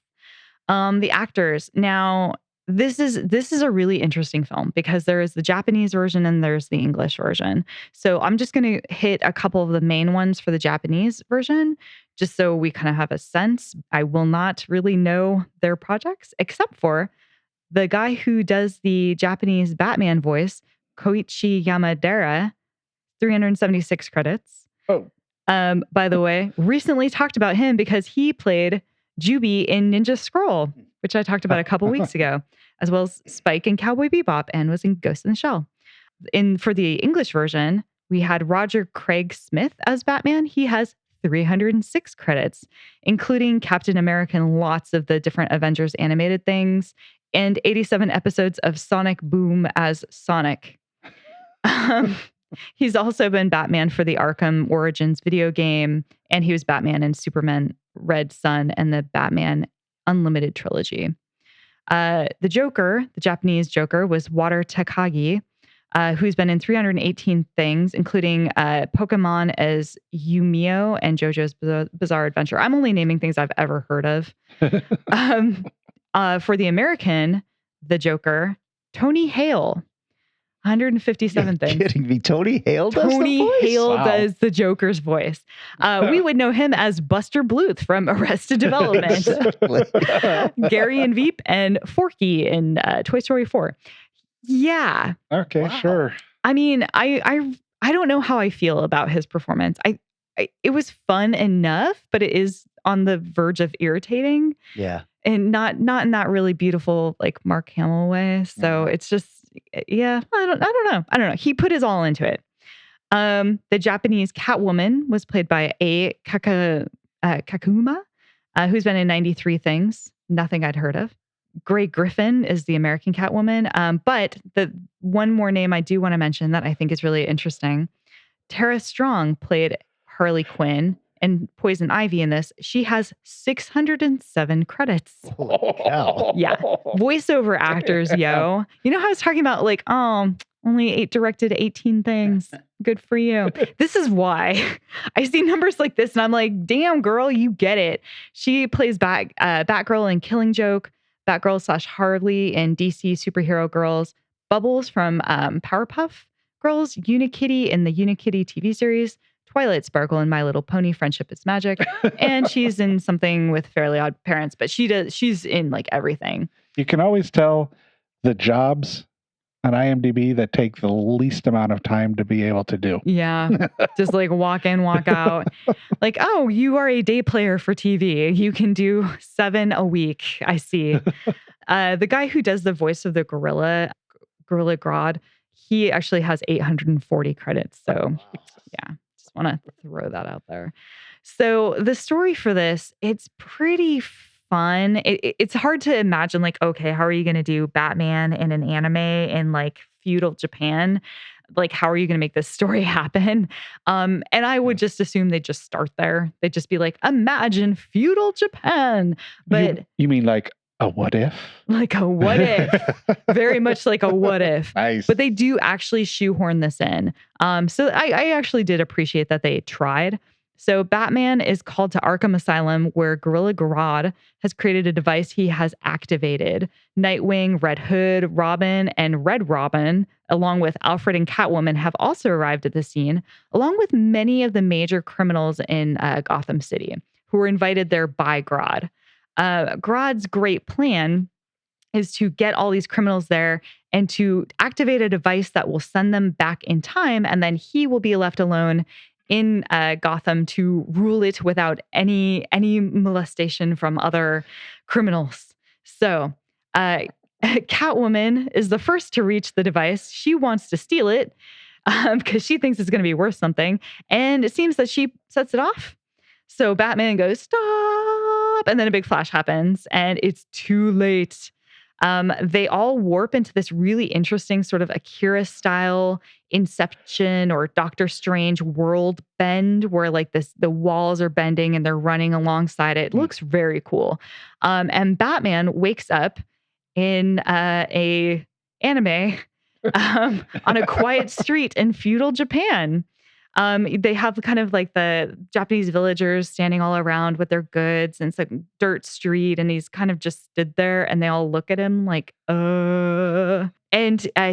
The actors. Now, this is a really interesting film because there is the Japanese version and there's the English version. So I'm just going to hit a couple of the main ones for the Japanese version, just so we kind of have a sense. I will not really know their projects except for the guy who does the Japanese Batman voice, Koichi Yamadera, 376 credits. Oh. By the way, recently talked about him because he played Juby in Ninja Scroll, which I talked about a couple weeks ago, as well as Spike in Cowboy Bebop and was in Ghost in the Shell. For the English version, we had Roger Craig Smith as Batman. He has 306 credits, including Captain America and lots of the different Avengers animated things, and 87 episodes of Sonic Boom as Sonic. He's also been Batman for the Arkham Origins video game, and he was Batman in Superman Red Sun and the Batman Unlimited trilogy. The Joker, the Japanese Joker, was Wataru Takagi, who's been in 318 things, including Pokemon as Yumio and JoJo's Bizarre Adventure. I'm only naming things I've ever heard of. For the American, the Joker, Tony Hale, 157 things. Kidding me? Tony Hale does Tony the voice? Hale Wow. does the Joker's voice. We would know him as Buster Bluth from Arrested Development, Gary and Veep, and Forky in Toy Story 4. Yeah. Okay, sure. I mean, I don't know how I feel about his performance. It was fun enough, but it is on the verge of irritating. Yeah. And not in that really beautiful like Mark Hamill way. So it's just, yeah, I don't know. He put his all into it. The Japanese Catwoman was played by A. Kakuma, who's been in 93 things. Nothing I'd heard of. Grey Griffin is the American Catwoman. But the one more name I do want to mention that I think is really interesting. Tara Strong played Harley Quinn and Poison Ivy in this. She has 607 credits. Holy cow. Yeah. Voiceover actors, yo. You know how I was talking about like, only directed 18 things. Good for you. This is why I see numbers like this and I'm like, damn girl, you get it. She plays Batgirl in Killing Joke, Batgirl / Harley in DC Superhero Girls, Bubbles from Powerpuff Girls, Unikitty in the Unikitty TV series, Twilight Sparkle in My Little Pony, Friendship is Magic, and she's in something with Fairly Odd Parents, but she's in like everything. You can always tell the jobs on IMDb that take the least amount of time to be able to do. Yeah. Just like walk in, walk out. Like, oh, you are a day player for TV. You can do 7 a week. I see. The guy who does the voice of the Gorilla Grodd, he actually has 840 credits. So yeah, just want to throw that out there. So the story for this, it's pretty fun. It's hard to imagine like, okay, how are you going to do Batman in an anime in like feudal Japan? Like, how are you going to make this story happen? And I would just assume they'd just start there. They'd just be like, imagine feudal Japan. But you mean like a what if? Like a what if. Very much like a what if. Nice. But they do actually shoehorn this in. So I actually did appreciate that they tried. So Batman is called to Arkham Asylum, where Gorilla Grodd has created a device he has activated. Nightwing, Red Hood, Robin, and Red Robin, along with Alfred and Catwoman, have also arrived at the scene, along with many of the major criminals in Gotham City, who were invited there by Grodd. Grodd's great plan is to get all these criminals there and to activate a device that will send them back in time, and then he will be left alone in Gotham to rule it without any molestation from other criminals. So Catwoman is the first to reach the device. She wants to steal it. because she thinks it's going to be worth something. And it seems that she sets it off. So Batman goes, stop. And then a big flash happens and it's too late. They all warp into this really interesting sort of Akira style Inception or Doctor Strange world bend where like the walls are bending and they're running alongside it. It looks very cool. And Batman wakes up in a anime on a quiet street in feudal Japan. They have kind of like the Japanese villagers standing all around with their goods, and it's like dirt street, and he's kind of just stood there, and they all look at him like, And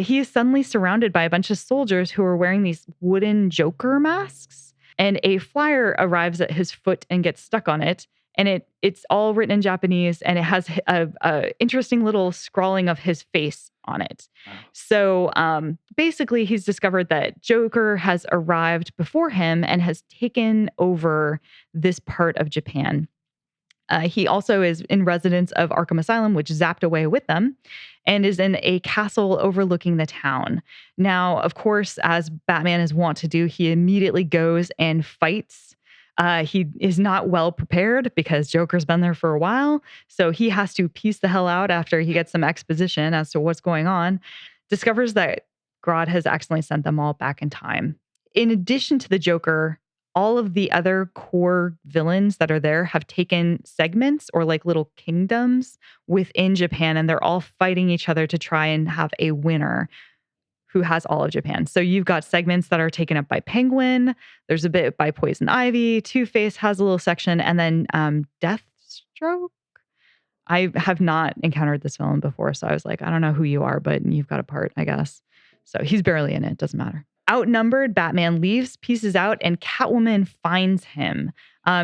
he is suddenly surrounded by a bunch of soldiers who are wearing these wooden Joker masks, and a flyer arrives at his foot and gets stuck on it. And it's all written in Japanese, and it has a interesting little scrawling of his face on it. Wow. So basically, he's discovered that Joker has arrived before him and has taken over this part of Japan. He also is in residence of Arkham Asylum, which zapped away with them, and is in a castle overlooking the town. Now, of course, as Batman is wont to do, he immediately goes and fights. He is not well prepared because Joker's been there for a while. So he has to piece the hell out after he gets some exposition as to what's going on. Discovers that Grodd has accidentally sent them all back in time. In addition to the Joker, all of the other core villains that are there have taken segments or like little kingdoms within Japan, and they're all fighting each other to try and have a winner who has all of Japan. So you've got segments that are taken up by Penguin. There's a bit by Poison Ivy. Two-Face has a little section. And then Deathstroke. I have not encountered this villain before. So I was like, I don't know who you are, but you've got a part, I guess. So he's barely in it. Doesn't matter. Outnumbered, Batman leaves, pieces out, and Catwoman finds him.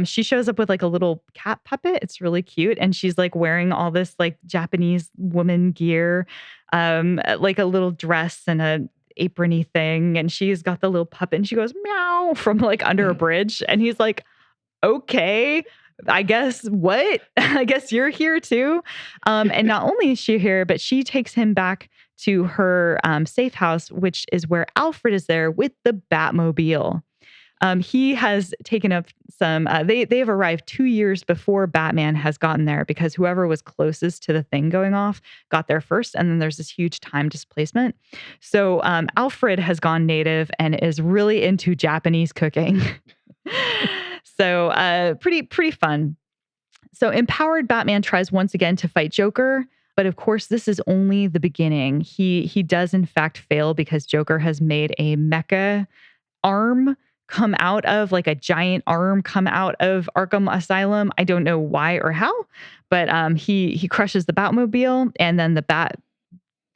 She shows up with like a little cat puppet. It's really cute. And she's like wearing all this like Japanese woman gear, like a little dress and a aprony thing. And she's got the little puppet and she goes meow from like under a bridge. And he's like, okay, I guess what? I guess you're here too. And not only is she here, but she takes him back to her safe house, which is where Alfred is there with the Batmobile. He has taken up some, they have arrived 2 years before Batman has gotten there because whoever was closest to the thing going off got there first. And then there's this huge time displacement. So Alfred has gone native and is really into Japanese cooking. So pretty fun. So empowered Batman tries once again to fight Joker. But of course, this is only the beginning. He does in fact fail because Joker has made a mecha arm come out of, like a giant arm come out of Arkham Asylum. I don't know why or how, but he crushes the Batmobile and then the Bat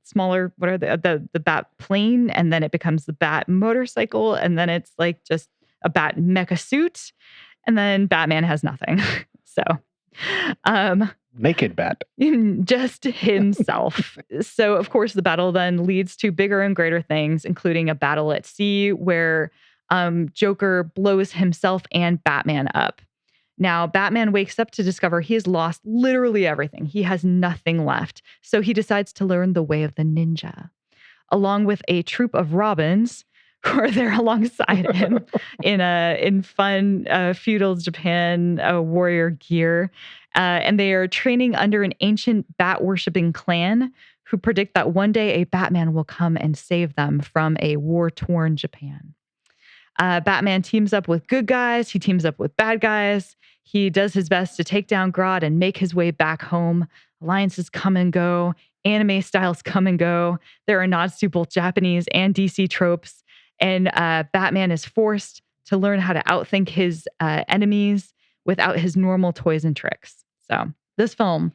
smaller, what are the Bat plane, and then it becomes the Bat motorcycle, and then it's like just a Bat mecha suit, and then Batman has nothing. So naked Bat. Just himself. So, of course, the battle then leads to bigger and greater things, including a battle at sea where Joker blows himself and Batman up. Now, Batman wakes up to discover he has lost literally everything. He has nothing left. So he decides to learn the way of the ninja, along with a troop of Robins who are there alongside him in fun feudal Japan warrior gear. And they are training under an ancient bat-worshipping clan who predict that one day a Batman will come and save them from a war-torn Japan. Batman teams up with good guys. He teams up with bad guys. He does his best to take down Grodd and make his way back home. Alliances come and go. Anime styles come and go. There are nods to both Japanese and DC tropes. And Batman is forced to learn how to outthink his enemies without his normal toys and tricks. So this film,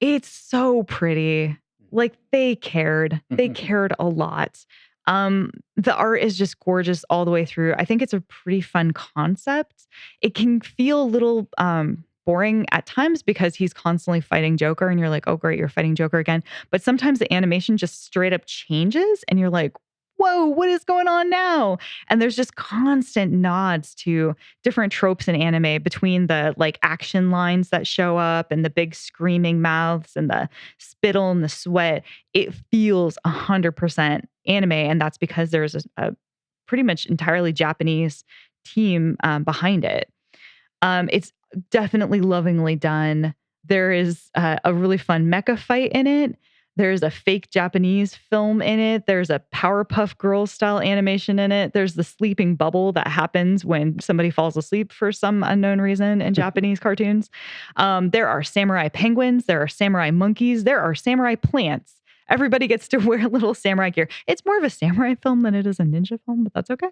it's so pretty. Like they cared. They cared a lot. The art is just gorgeous all the way through. I think it's a pretty fun concept. It can feel a little boring at times because he's constantly fighting Joker and you're like, oh great, you're fighting Joker again. But sometimes the animation just straight up changes and you're like, whoa, what is going on now? And there's just constant nods to different tropes in anime between the like action lines that show up and the big screaming mouths and the spittle and the sweat. It feels 100% anime. And that's because there's a pretty much entirely Japanese team behind it. It's definitely lovingly done. There is a really fun mecha fight in it. There's a fake Japanese film in it. There's a Powerpuff Girls style animation in it. There's the sleeping bubble that happens when somebody falls asleep for some unknown reason in Japanese cartoons. There are samurai penguins. There are samurai monkeys. There are samurai plants. Everybody gets to wear little samurai gear. It's more of a samurai film than it is a ninja film, but that's okay.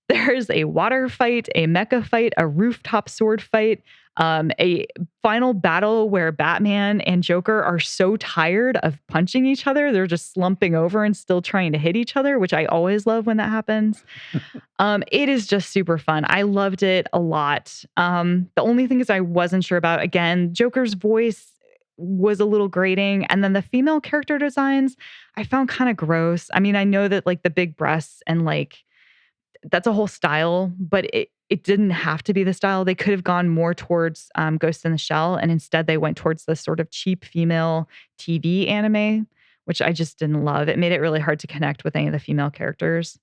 There's a water fight, a mecha fight, a rooftop sword fight, a final battle where Batman and Joker are so tired of punching each other, they're just slumping over and still trying to hit each other, which I always love when that happens. It is just super fun. I loved it a lot. The only thing is I wasn't sure about, again, Joker's voice was a little grating. And then the female character designs I found kind of gross. I mean, I know that like the big breasts and like that's a whole style, but it didn't have to be the style. They could have gone more towards Ghost in the Shell, and instead they went towards the sort of cheap female TV anime, which I just didn't love. It made it really hard to connect with any of the female characters.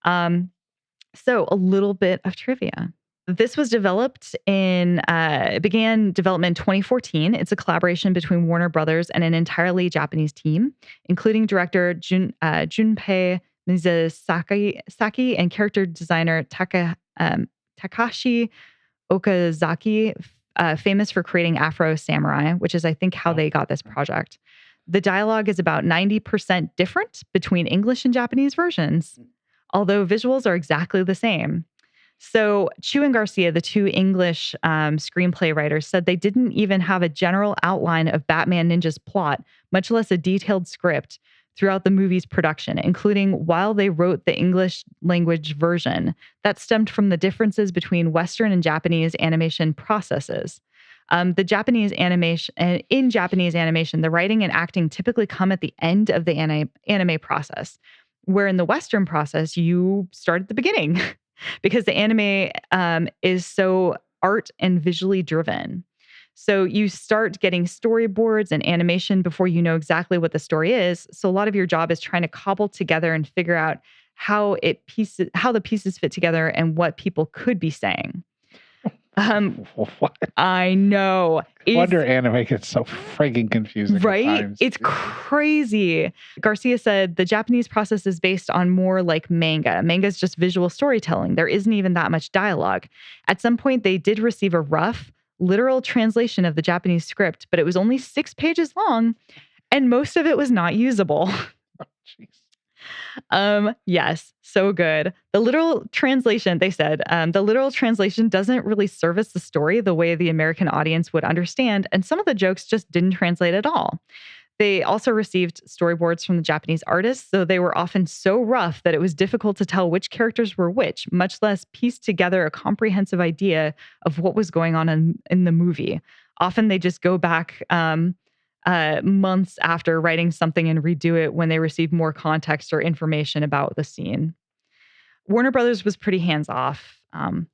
So a little bit of trivia. This was developed it began development in 2014. It's a collaboration between Warner Brothers and an entirely Japanese team, including director Junpei Mizusaki and character designer Takashi Okazaki, famous for creating Afro Samurai, which is, I think, how they got this project. The dialogue is about 90% different between English and Japanese versions, although visuals are exactly the same. So Chu and Garcia, the two English screenplay writers, said they didn't even have a general outline of Batman Ninja's plot, much less a detailed script, throughout the movie's production, including while they wrote the English language version. That stemmed from the differences between Western and Japanese animation processes. In Japanese animation, the writing and acting typically come at the end of the anime process, where in the Western process, you start at the beginning because the anime is so art and visually driven. So you start getting storyboards and animation before you know exactly what the story is. So a lot of your job is trying to cobble together and figure out how the pieces fit together and what people could be saying. What? I know. Wonder anime gets so frigging confusing. Right? It's crazy. Garcia said the Japanese process is based on more like manga. Manga is just visual storytelling. There isn't even that much dialogue. At some point, they did receive a rough, literal translation of the Japanese script, but it was only 6 pages long, and most of it was not usable. Oh, jeez. Yes, so good. The literal translation, they said, the literal translation doesn't really service the story the way the American audience would understand, and some of the jokes just didn't translate at all. They also received storyboards from the Japanese artists, though they were often so rough that it was difficult to tell which characters were which, much less piece together a comprehensive idea of what was going on in the movie. Often they just go back months after writing something and redo it when they receive more context or information about the scene. Warner Brothers was pretty hands-off,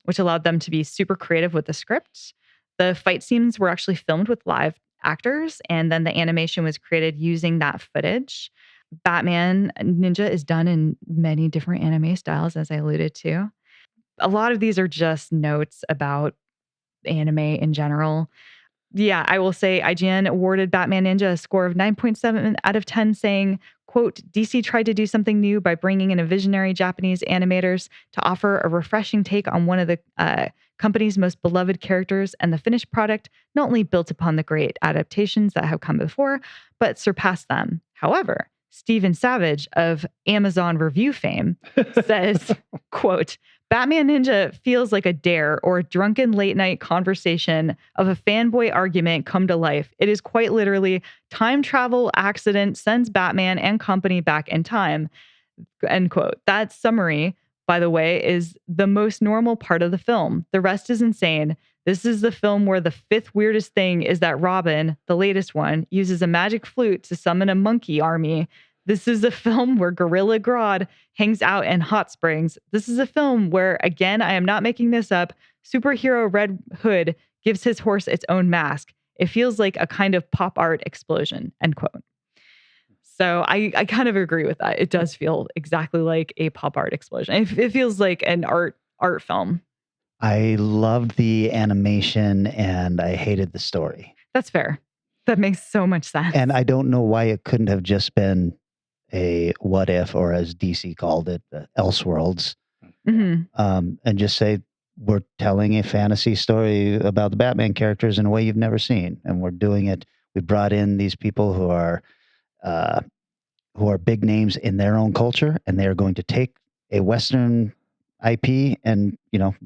which allowed them to be super creative with the script. The fight scenes were actually filmed with live actors, and then the animation was created using that footage. Batman Ninja is done in many different anime styles, as I alluded to. A lot of these are just notes about anime in general. Yeah, I will say IGN awarded Batman Ninja a score of 9.7 out of 10, saying, quote, DC tried to do something new by bringing in a visionary Japanese animators to offer a refreshing take on one of the company's most beloved characters, and the finished product not only built upon the great adaptations that have come before, but surpassed them. However, Steven Savage of Amazon review fame says, quote, Batman Ninja feels like a dare or a drunken late night conversation of a fanboy argument come to life. It is quite literally time travel accident sends Batman and company back in time, end quote. That summary, by the way, is the most normal part of the film. The rest is insane. This is the film where the fifth weirdest thing is that Robin, the latest one, uses a magic flute to summon a monkey army. This is a film where Gorilla Grodd hangs out in hot springs. This is a film where, again, I am not making this up, superhero Red Hood gives his horse its own mask. It feels like a kind of pop art explosion, end quote. So I kind of agree with that. It does feel exactly like a pop art explosion. It feels like an art film. I loved the animation and I hated the story. That's fair. That makes so much sense. And I don't know why it couldn't have just been a what if, or as DC called it, Elseworlds, Mhm. and just say, we're telling a fantasy story about the Batman characters in a way you've never seen. And we're doing it. We brought in these people who are big names in their own culture, and they are going to take a Western IP and,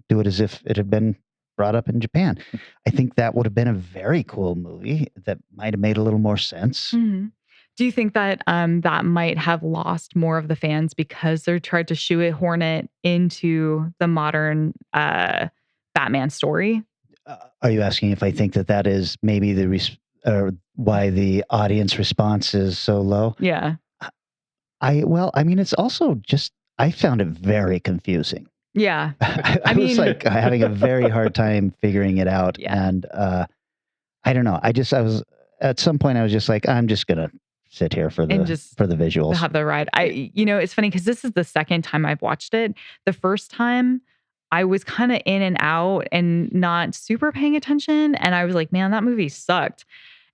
do it as if it had been brought up in Japan. I think that would have been a very cool movie that might have made a little more sense. Mhm. Do you think that that might have lost more of the fans because they tried to shoehorn it into the modern Batman story? Are you asking if I think that is maybe why the audience response is so low? Yeah. It's also just, I found it very confusing. Yeah. I was like having a very hard time figuring it out. Yeah. And I don't know. I was at some point I was just like, I'm just going to sit here for the visuals. Have the ride. It's funny because this is the second time I've watched it. The first time I was kind of in and out and not super paying attention. And I was like, man, that movie sucked.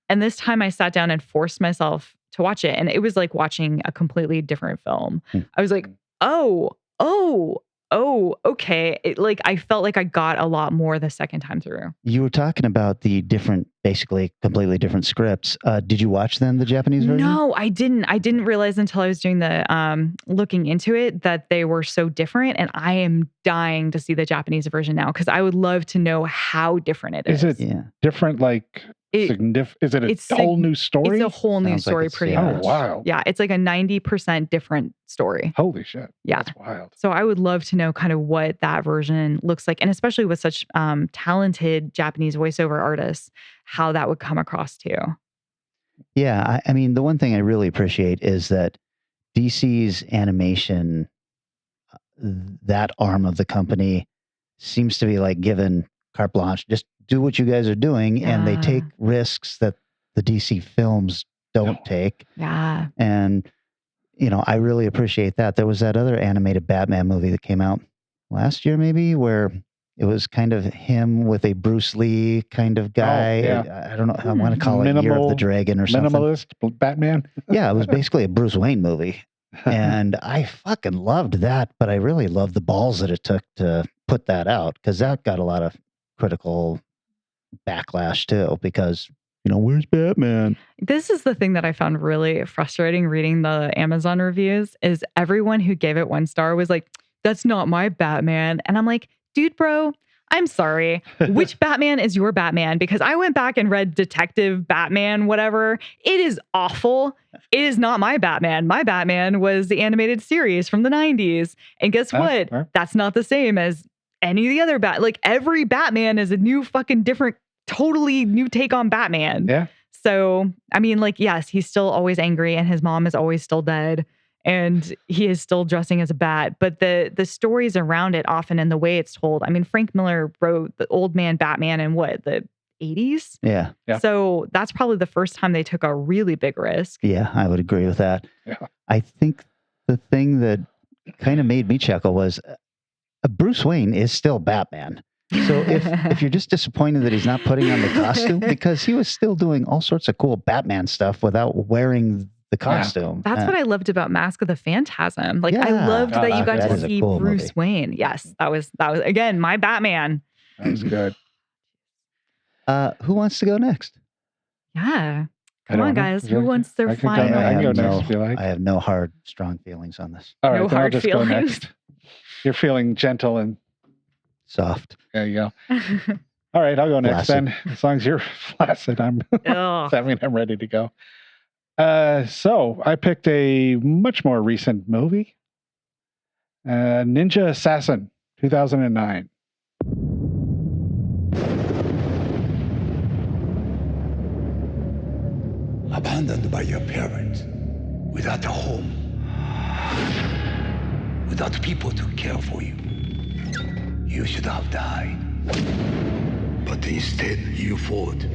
And this time I sat down and forced myself to watch it. And it was like watching a completely different film. I was like, oh, okay. I felt like I got a lot more the second time through. You were talking about the basically completely different scripts. Did you watch then the Japanese version? No, I didn't. I didn't realize until I was doing the looking into it that they were so different. And I am dying to see the Japanese version now because I would love to know how different it is. Is it different? Is it a whole new story? It's a whole new story, pretty much. Oh, wow. Yeah, it's like a 90% different story. Holy shit. Yeah. That's wild. So I would love to know kind of what that version looks like. And especially with such talented Japanese voiceover artists, how that would come across too. Yeah. I mean, the one thing I really appreciate is that DC's animation, that arm of the company, seems to be like given carte blanche. Just do what you guys are doing, and they take risks that the DC films don't take. Yeah. And, I really appreciate that. There was that other animated Batman movie that came out last year, maybe, where it was kind of him with a Bruce Lee kind of guy. Oh, yeah. I don't know. I want to call it Year of the Dragon or something. Minimalist Batman? Yeah, it was basically a Bruce Wayne movie. And I fucking loved that, but I really loved the balls that it took to put that out, because that got a lot of critical backlash too, because where's Batman? This is the thing that I found really frustrating reading the Amazon reviews is everyone who gave it 1 star was like, that's not my Batman. And I'm like, dude, bro, I'm sorry. Which Batman is your Batman? Because I went back and read Detective Batman, whatever. It is awful. It is not my Batman. My Batman was the animated series from the 90s. And guess what? That's not the same as any of the other every Batman is a new fucking different, totally new take on Batman. Yeah. So, I mean, yes, he's still always angry and his mom is always still dead and he is still dressing as a bat, but the stories around it often and the way it's told. I mean, Frank Miller wrote the Old Man Batman in the 80s? Yeah. So that's probably the first time they took a really big risk. Yeah, I would agree with that. Yeah. I think the thing that kind of made me chuckle was Bruce Wayne is still Batman. So if you're just disappointed that he's not putting on the costume, because he was still doing all sorts of cool Batman stuff without wearing the costume. That's what I loved about Mask of the Phantasm. I loved that you got to see cool Bruce movie. Wayne. Yes, that was again my Batman. That was good. Who wants to go next? Yeah. Come on, guys. Who wants their final? I can go next if you like. I have no hard, strong feelings on this. All right, No then I'll hard just feelings. go next. You're feeling gentle and Soft. there you go. All right, I'll go next then. As long as you're flaccid, I'm I'm ready to go. So I picked a much more recent movie. Ninja Assassin, 2009. Abandoned by your parents, without a home, without people to care for you. You should have died. But instead, you fought.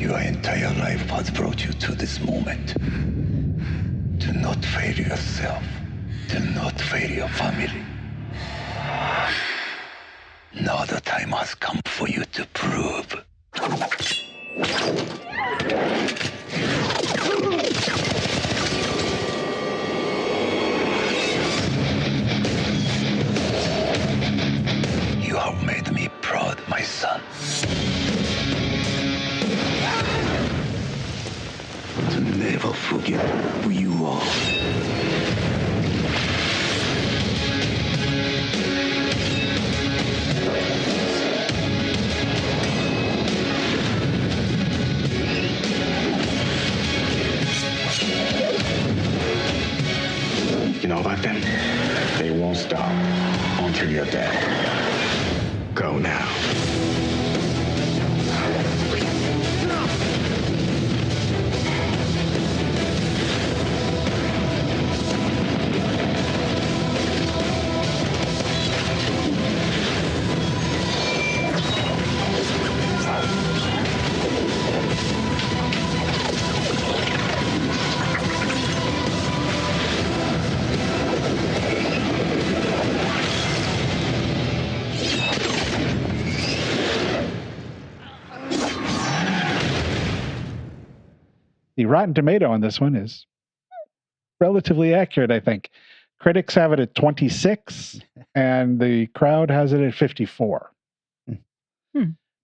Your entire life has brought you to this moment. Do not fail yourself. Do not fail your family. Now the time has come for you to prove. You have made me proud, my son. To never forget who you are. You know about them? They won't stop until you're dead. Go now. The Rotten Tomato on this one is relatively accurate, I think. Critics have it at 26, and the crowd has it at 54.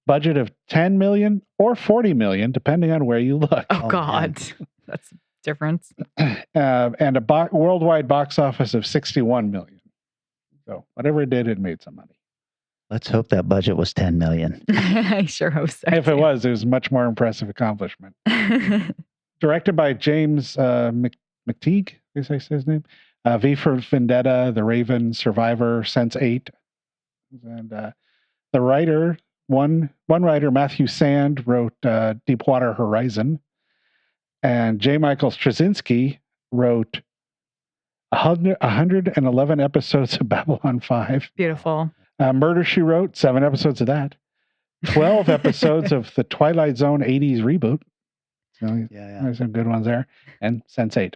Budget of 10 million or 40 million, depending on where you look. Oh, God. That's a difference. And a worldwide box office of 61 million. So whatever it did, it made some money. Let's hope that budget was 10 million. I sure hope so. If it was a much more impressive accomplishment. Directed by James McTeague, is I say his name. V for Vendetta, The Raven, Survivor, Sense8. And the writer, one writer, Matthew Sand, wrote Deepwater Horizon. And J. Michael Straczynski wrote 111 episodes of Babylon 5. Beautiful. Murder, She Wrote, 7 episodes of that. 12 episodes of the Twilight Zone 80s reboot. So there's some good ones there. And Sense8.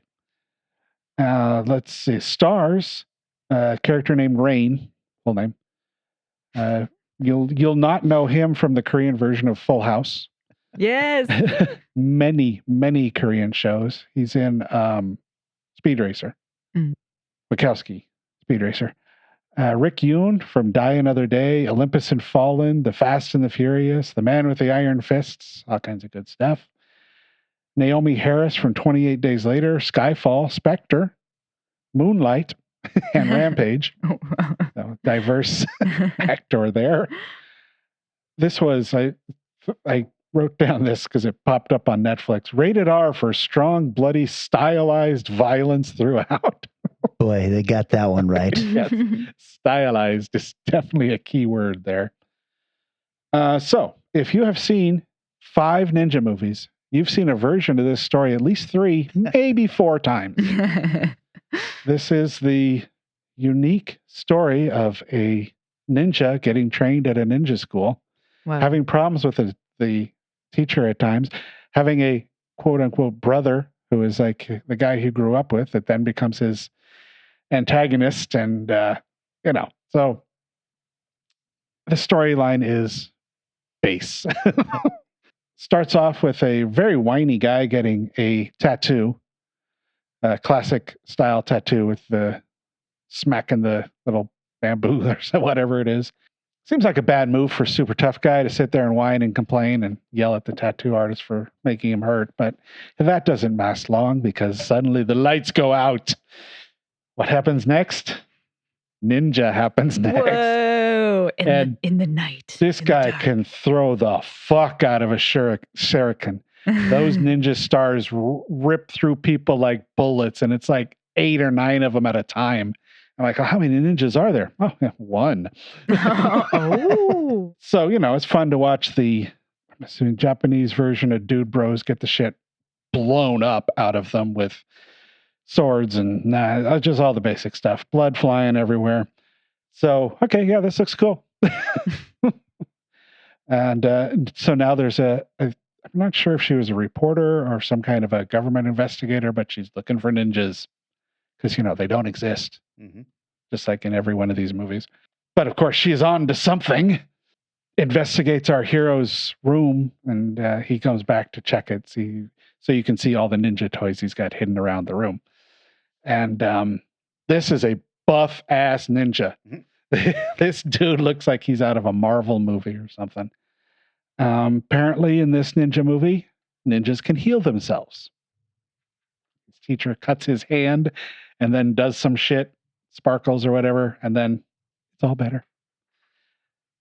Let's see. Stars, character named Rain, full name. You'll not know him from the Korean version of Full House. Yes. Many Korean shows. He's in Speed Racer. Wachowski, Speed Racer. Rick Yoon from Die Another Day, Olympus and Fallen, The Fast and the Furious, The Man with the Iron Fists, all kinds of good stuff. Naomi Harris from 28 Days Later, Skyfall, Spectre, Moonlight, and Rampage. So, diverse actor there. This was, I wrote down this because it popped up on Netflix. Rated R for strong, bloody, stylized violence throughout. Boy, they got that one right. Yes, stylized is definitely a key word there. So, if you have seen 5 ninja movies, you've seen a version of this story at least 3, maybe 4 times. This is the unique story of a ninja getting trained at a ninja school, having problems with the teacher at times, having a quote-unquote brother who is like the guy he grew up with that then becomes his antagonist, and so the storyline is base. Starts off with a very whiny guy getting a tattoo, a classic style tattoo with the smacking the little bamboo or whatever it is. Seems like a bad move for a super tough guy to sit there and whine and complain and yell at the tattoo artist for making him hurt. But that doesn't last long because suddenly the lights go out. What happens next? Ninja happens next. Whoa! In the night. This guy can throw the fuck out of a shuriken. Those ninja stars rip through people like bullets, and it's like 8 or 9 of them at a time. I'm like, oh, how many ninjas are there? Oh, yeah, 1. Oh. So, it's fun to watch the Japanese version of Dude Bros get the shit blown up out of them with swords and just all the basic stuff. Blood flying everywhere. So, okay, yeah, this looks cool. And so now there's a I'm not sure if she was a reporter or some kind of a government investigator, but she's looking for ninjas because, they don't exist, just like in every one of these movies. But of course, she is on to something, investigates our hero's room, and he comes back to check it, so you can see all the ninja toys he's got hidden around the room. And this is a buff-ass ninja. This dude looks like he's out of a Marvel movie or something. Apparently, in this ninja movie, ninjas can heal themselves. His teacher cuts his hand and then does some shit, sparkles or whatever, and then it's all better.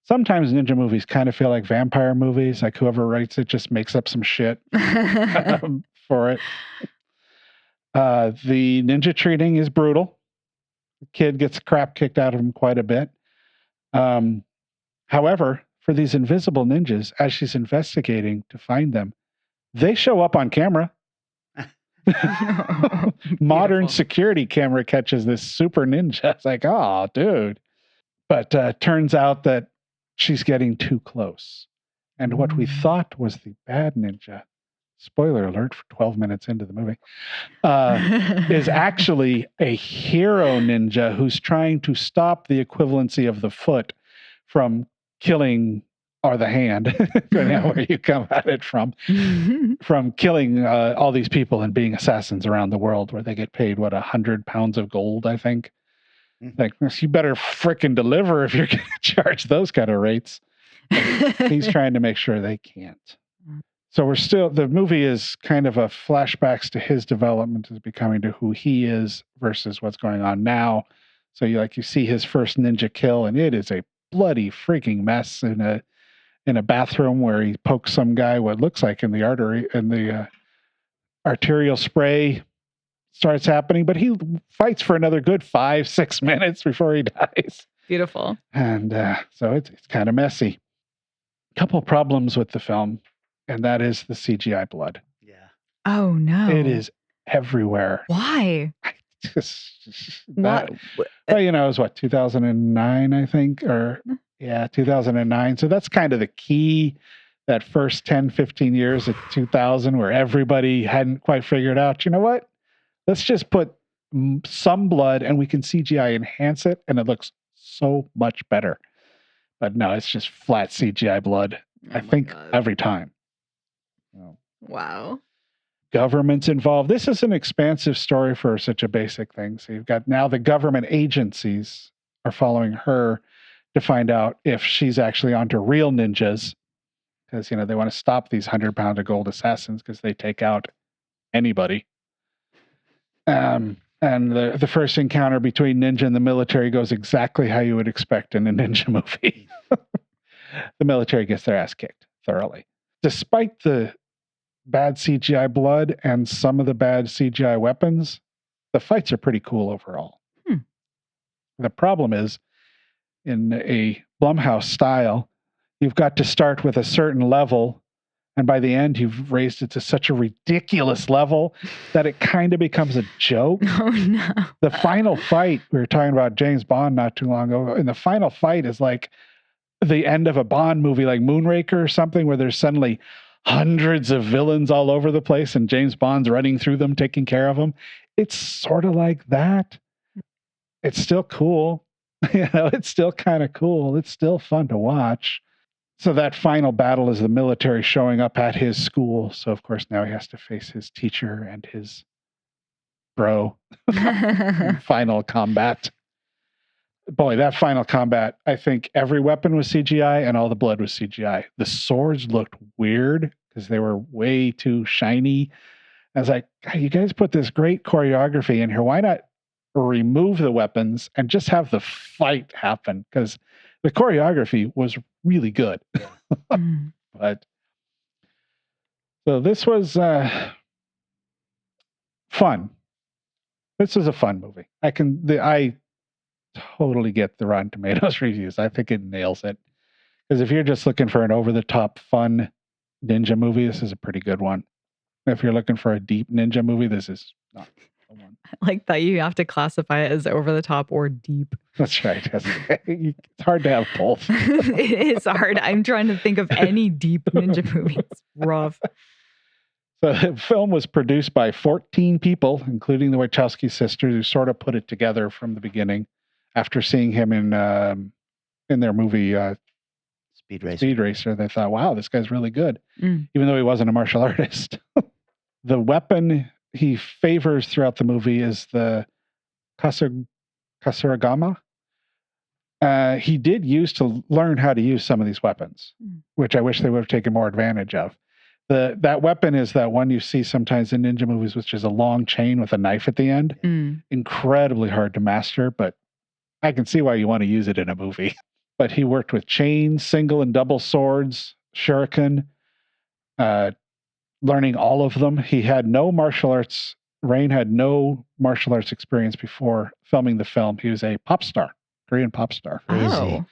Sometimes ninja movies kind of feel like vampire movies. Like whoever writes it just makes up some shit for it. The ninja training is brutal. The kid gets crap kicked out of him quite a bit. However, for these invisible ninjas, as she's investigating to find them, they show up on camera. Modern security camera catches this super ninja. It's like, oh, dude. But turns out that she's getting too close. And what we thought was the bad ninja, spoiler alert for 12 minutes into the movie, is actually a hero ninja who's trying to stop the equivalency of the foot from killing, or the hand, depending on where you come at it from killing all these people and being assassins around the world, where they get paid, 100 pounds of gold, I think. Like, you better frickin' deliver if you're going to charge those kind of rates. He's trying to make sure they can't. So the movie is kind of a flashbacks to his development as becoming to who he is versus what's going on now. So you see his first ninja kill, and it is a bloody freaking mess in a bathroom where he pokes some guy what looks like in the artery, and the arterial spray starts happening, but he fights for another good 5-6 minutes before he dies. Beautiful. And so it's kind of messy. Couple problems with the film, and that is the CGI blood. Yeah. Oh no. It is everywhere. Why? What? Well, it was 2009, I think, or 2009. So that's kind of the key, that first 10, 15 years of 2000 where everybody hadn't quite figured out, you know what? Let's just put some blood and we can CGI enhance it, and it looks so much better. But no, it's just flat CGI blood. I think every time. Wow. Government's involved. This is an expansive story for such a basic thing. So you've got now the government agencies are following her to find out if she's actually onto real ninjas, because they want to stop these 100-pound of gold assassins because they take out anybody. And the first encounter between ninja and the military goes exactly how you would expect in a ninja movie. The military gets their ass kicked thoroughly. Despite the bad CGI blood and some of the bad CGI weapons, the fights are pretty cool overall. The problem is, in a Blumhouse style, you've got to start with a certain level, and by the end, you've raised it to such a ridiculous level that it kind of becomes a joke. Oh, no. The final fight, we were talking about James Bond not too long ago, and the final fight is like the end of a Bond movie, like Moonraker or something, where there's suddenly hundreds of villains all over the place, and James Bond's running through them, taking care of them. It's sort of like that. It's still cool. It's still kind of cool. It's still fun to watch. So that final battle is the military showing up at his school. So, of course, now he has to face his teacher and his bro. Final combat. Boy, that final combat, I think every weapon was CGI and all the blood was CGI. The swords looked weird because they were way too shiny. I was like, God, you guys put this great choreography in here. Why not remove the weapons and just have the fight happen? Because the choreography was really good. But so this was fun. This is a fun movie. I totally get the Rotten Tomatoes reviews. I think it nails it. Because if you're just looking for an over-the-top fun ninja movie, this is a pretty good one. If you're looking for a deep ninja movie, this is not one. Like that you have to classify it as over the top or deep. That's right. It's hard to have both. It is hard. I'm trying to think of any deep ninja movie. It's rough. So the film was produced by 14 people, including the Wachowski sisters, who sort of put it together from the beginning after seeing him in their movie Speed Racer. They thought, wow, this guy's really good, even though he wasn't a martial artist. The weapon he favors throughout the movie is the Kasuragama. He did use to learn how to use some of these weapons, which I wish they would have taken more advantage of. That weapon is that one you see sometimes in ninja movies, which is a long chain with a knife at the end. Incredibly hard to master, but I can see why you want to use it in a movie. But he worked with chains, single and double swords, shuriken, learning all of them. He had no martial arts. Rain had no martial arts experience before filming the film. He was a pop star, Korean pop star. Oh.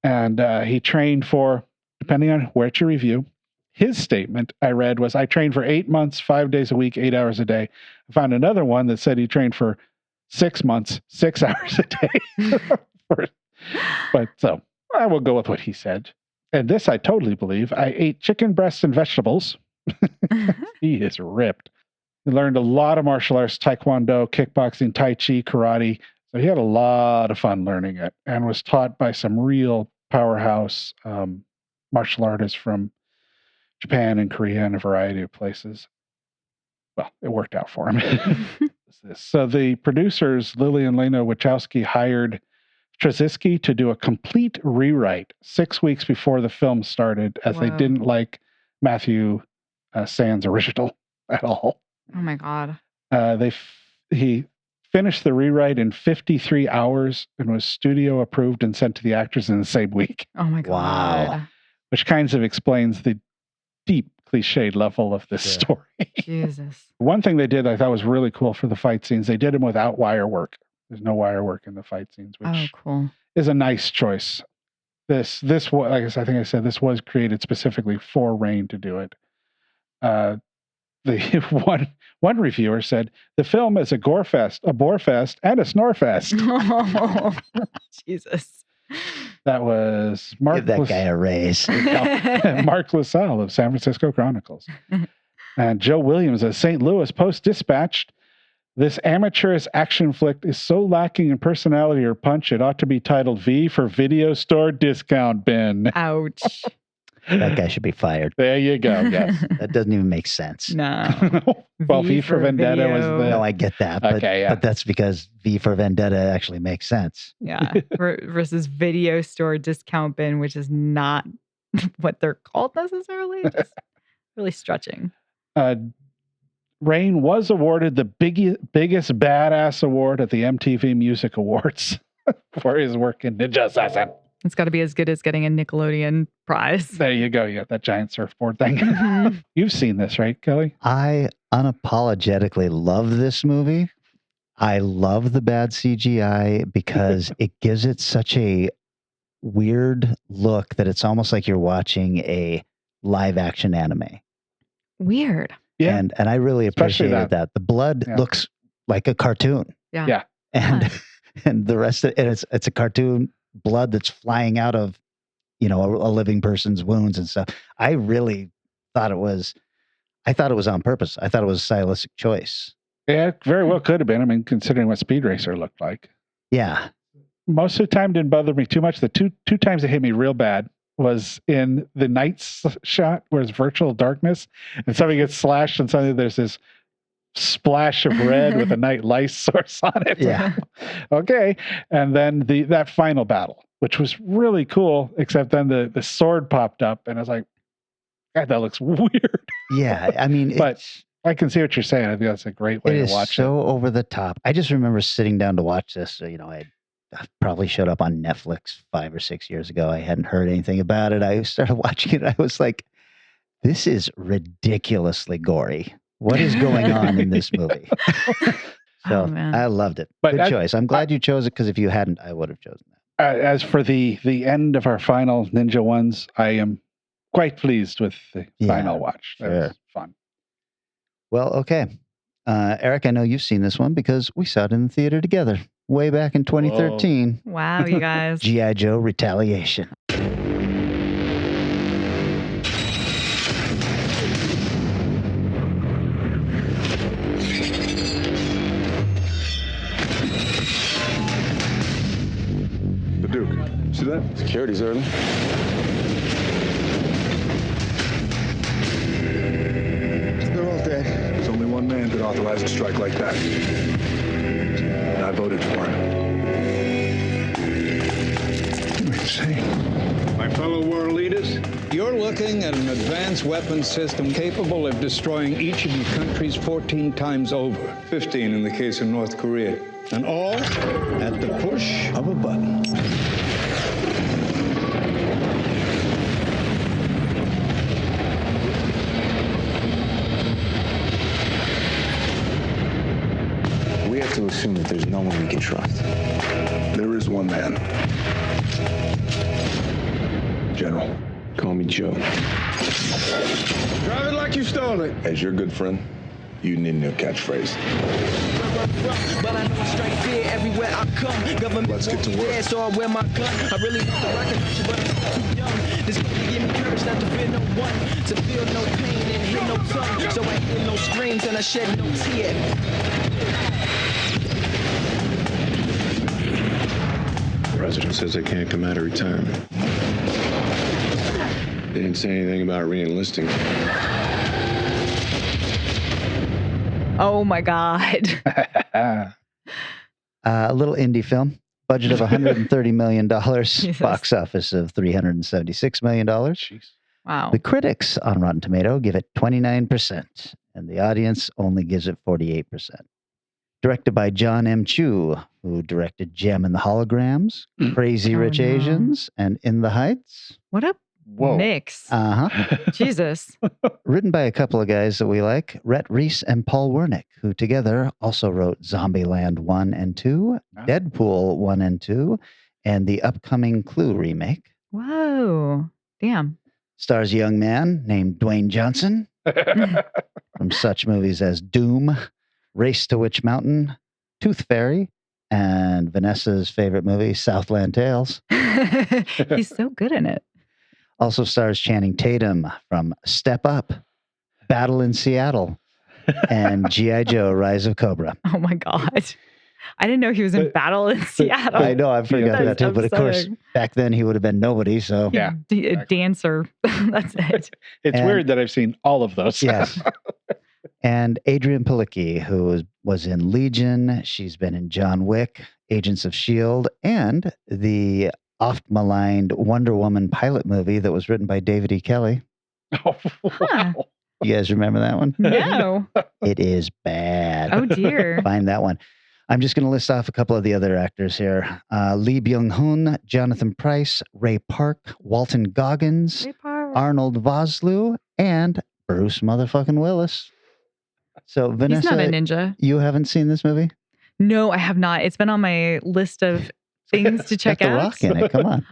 And he trained for, depending on where to review, his statement I read was, I trained for 8 months, 5 days a week, 8 hours a day. I found another one that said he trained for 6 months, 6 hours a day. But so I will go with what he said. And this I totally believe. I ate chicken breasts and vegetables. He is ripped. He learned a lot of martial arts, taekwondo, kickboxing, tai chi, karate. So he had a lot of fun learning it and was taught by some real powerhouse martial artists from Japan and Korea and a variety of places. Well, it worked out for him. So the producers, Lily and Lena Wachowski, hired Straczynski to do a complete rewrite 6 weeks before the film started, as they didn't like Matthew Sands' original at all. Oh my God. He finished the rewrite in 53 hours and was studio approved and sent to the actors in the same week. Oh my God. Wow. Which kind of explains the deep cliched level of this story. Jesus. One thing they did I thought was really cool for the fight scenes, they did them without wire work. There's no wire work in the fight scenes, which cool. is a nice choice. This was, like I think I said, this was created specifically for Rain to do it. The one reviewer said the film is a gore fest, a bore fest, and a snore fest. Oh, Jesus. That was Mark. Give that guy a raise. Mark LaSalle of San Francisco Chronicles. And Joe Williams of St. Louis Post-Dispatch. This amateurish action flick is so lacking in personality or punch, it ought to be titled V for Video Store Discount Bin. Ouch. That guy should be fired. There you go. Yes. That doesn't even make sense. No. Well, V for Vendetta was the... No, I get that. But, but that's because V for Vendetta actually makes sense. Yeah. Versus Video Store Discount Bin, which is not what they're called necessarily. Just really stretching. Rain was awarded the biggest badass award at the MTV Music Awards for his work in Ninja Assassin. It's got to be as good as getting a Nickelodeon prize. There you go. Yeah, that giant surfboard thing. You've seen this, right, Kelly? I unapologetically love this movie. I love the bad CGI because it gives it such a weird look that it's almost like you're watching a live action anime. Weird. Yeah. And I really appreciated that. The blood looks like a cartoon. Yeah. Yeah. And the rest of it, it's a cartoon blood that's flying out of, a living person's wounds and stuff. I really thought it was on purpose. I thought it was a stylistic choice. Yeah, it very well could have been. I mean, considering what Speed Racer looked like. Yeah. Most of the time didn't bother me too much. The two times it hit me real bad was in the night shot where it's virtual darkness and somebody gets slashed and suddenly there's this splash of red with a night light source on it. Yeah. Okay. And then that final battle, which was really cool, except then the sword popped up and I was like, God, that looks weird. Yeah. I mean, but I can see what you're saying. I think that's a great way to watch it. So over the top. I just remember sitting down to watch this. So, I probably showed up on Netflix 5 or 6 years ago. I hadn't heard anything about it. I started watching it. I was like, this is ridiculously gory. What is going on in this movie? So I loved it. Good choice. I'm glad you chose it because if you hadn't, I would have chosen that. As for the end of our final Ninja ones, I am quite pleased with the final watch. That was fun. Well, okay. Eric, I know you've seen this one because we saw it in the theater together way back in 2013. Wow, you guys. G.I. Joe Retaliation. The Duke. See that? Security's early. They're all dead. There's only one man could authorize a strike like that. And I voted for him. Insane. My fellow world leaders, You're looking at an advanced weapons system capable of destroying each of your countries 14 times over. 15 in the case of North Korea. And all at the push of a button. We have to assume that there's no one we can trust. There is one man. General. Call me Joe. drive it like you stole it. As your good friend, you need a new catchphrase. But I know straight fear everywhere I come. Government Let's get to work. yeah, so I wear my gun. I really want to recognize you, but I'm still too young. This movie give me courage not to fear no one, to feel no pain and hear no tongue. So I hear no screams and I shed no tear. The president says they can't come out of retirement. They didn't say anything about re-enlisting. Oh my God. A little indie film. Budget of $130 million. Jesus. Box office of $376 million. Wow. The critics on Rotten Tomato give it 29%, and the audience only gives it 48%. Directed by John M. Chu, who directed Gem and the Holograms, Crazy Oh, Rich no. Asians, and In the Heights. What a Whoa. mix. Uh-huh. Jesus. Written by a couple of guys that we like, Rhett Reese and Paul Wernick, who together also wrote Zombieland 1 and 2, Deadpool 1 and 2, and the upcoming Clue remake. Whoa. Damn. Stars a young man named Dwayne Johnson from such movies as Doom, Race to Witch Mountain, Tooth Fairy, and Vanessa's favorite movie, Southland Tales. He's so good in it. Also stars Channing Tatum from Step Up, Battle in Seattle, and G.I. Joe, Rise of Cobra. Oh my God. I didn't know he was in Battle in Seattle. I know, I forgot that That's too, but of course, upsetting. back then he would have been nobody, so. Yeah. A dancer. That's it. It's And- weird that I've seen all of those. Yes. And Adrian Policky, who was in Legion. She's been in John Wick, Agents of S.H.I.E.L.D., and the oft-maligned Wonder Woman pilot movie that was written by David E. Kelly. Oh, wow. You guys remember that one? No. It is bad. Oh dear. Find that one. I'm just going to list off a couple of the other actors here. Lee Byung-hun, Jonathan Pryce, Ray Park, Walton Goggins, Arnold Vosloo, and Bruce motherfucking Willis. So, He's Vanessa, not a ninja. you haven't seen this movie? No, I have not. It's been on my list of things to check Got The out. Rock in it. Come on.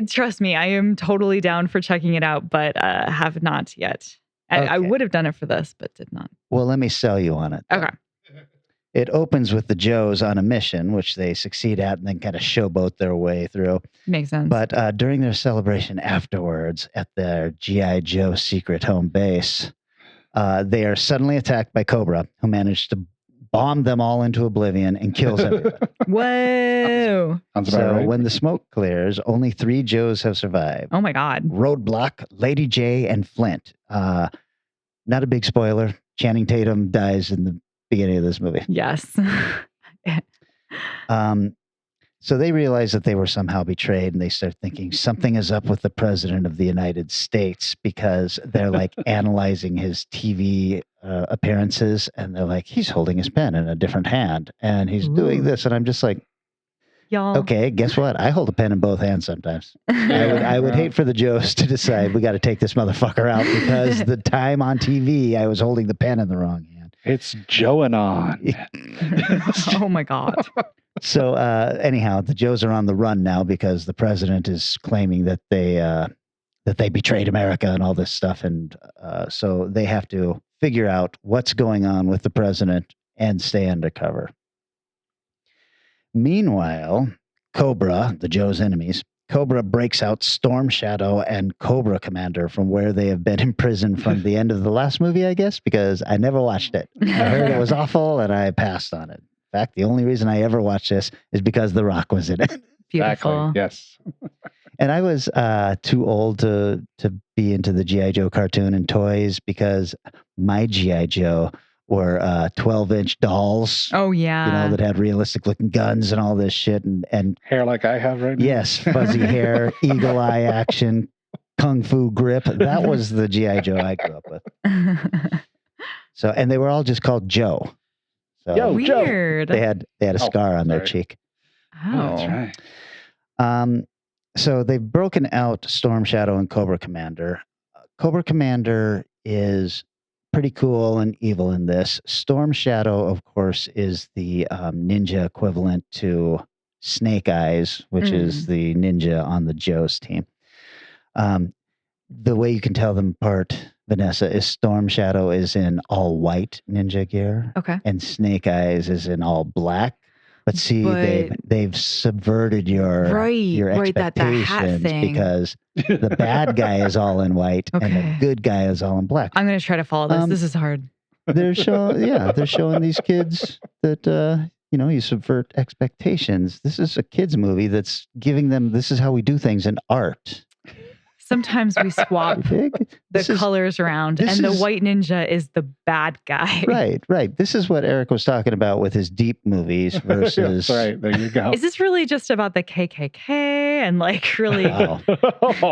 Trust me, I am totally down for checking it out, but have not yet. I Okay. would have done it for this, but did not. Well, let me sell you on it. Okay. It opens with the Joes on a mission, which they succeed at and then kind of showboat their way through. Makes sense. But during their celebration afterwards at their G.I. Joe secret home base, they are suddenly attacked by Cobra, who managed to bomb them all into oblivion and kills everybody. Whoa. Sounds about So right. when the smoke clears, only 3 Joes have survived. Oh my God. Roadblock, Lady J, and Flint. Not a big spoiler. Channing Tatum dies in the beginning of this movie. Yes. So they realize that they were somehow betrayed, and they start thinking something is up with the president of the United States, because they're like analyzing his TV appearances, and they're like, he's holding his pen in a different hand, and he's doing Ooh. this, and I'm just like, Y'all. okay, guess what? I hold a pen in both hands sometimes. I would hate for the Joes to decide we got to take this motherfucker out because the time on TV I was holding the pen in the wrong hand. It's Joe-anon. Oh my God. So anyhow, the Joes are on the run now because the president is claiming that they betrayed America and all this stuff, and so they have to figure out what's going on with the president and stay undercover. Meanwhile, Cobra, the Joe's enemies, Cobra breaks out Storm Shadow and Cobra Commander from where they have been imprisoned from the end of the last movie, I guess, because I never watched it. I heard it was awful and I passed on it. In fact, the only reason I ever watched this is because The Rock was in it. Beautiful. Exactly. Yes. And I was too old to be into the G.I. Joe cartoon and toys because my G.I. Joe were 12-inch dolls. Oh, yeah. That had realistic looking guns and all this shit. And hair like I have right now. Yes, fuzzy hair, eagle eye action, kung fu grip. That was the G.I. Joe I grew up with. So, and they were all just called Joe. So weird. They had a scar on their cheek. Oh, that's right. So they've broken out Storm Shadow and Cobra Commander. Cobra Commander is pretty cool and evil in this. Storm Shadow, of course, is the ninja equivalent to Snake Eyes, which is the ninja on the Joe's team. The way you can tell them apart, Vanessa, is Storm Shadow is in all white ninja gear. Okay. And Snake Eyes is in all black. But see, they've subverted your expectations that hat thing. because the bad guy is all in white and the good guy is all in black. I'm going to try to follow this. This is hard. They're showing these kids that you subvert expectations. This is a kids movie that's giving them this is how we do things in art. Sometimes we swap the colors around, and the white ninja is the bad guy. Right. This is what Eric was talking about with his deep movies versus. Right, there you go. Is this really just about the KKK and really? Oh,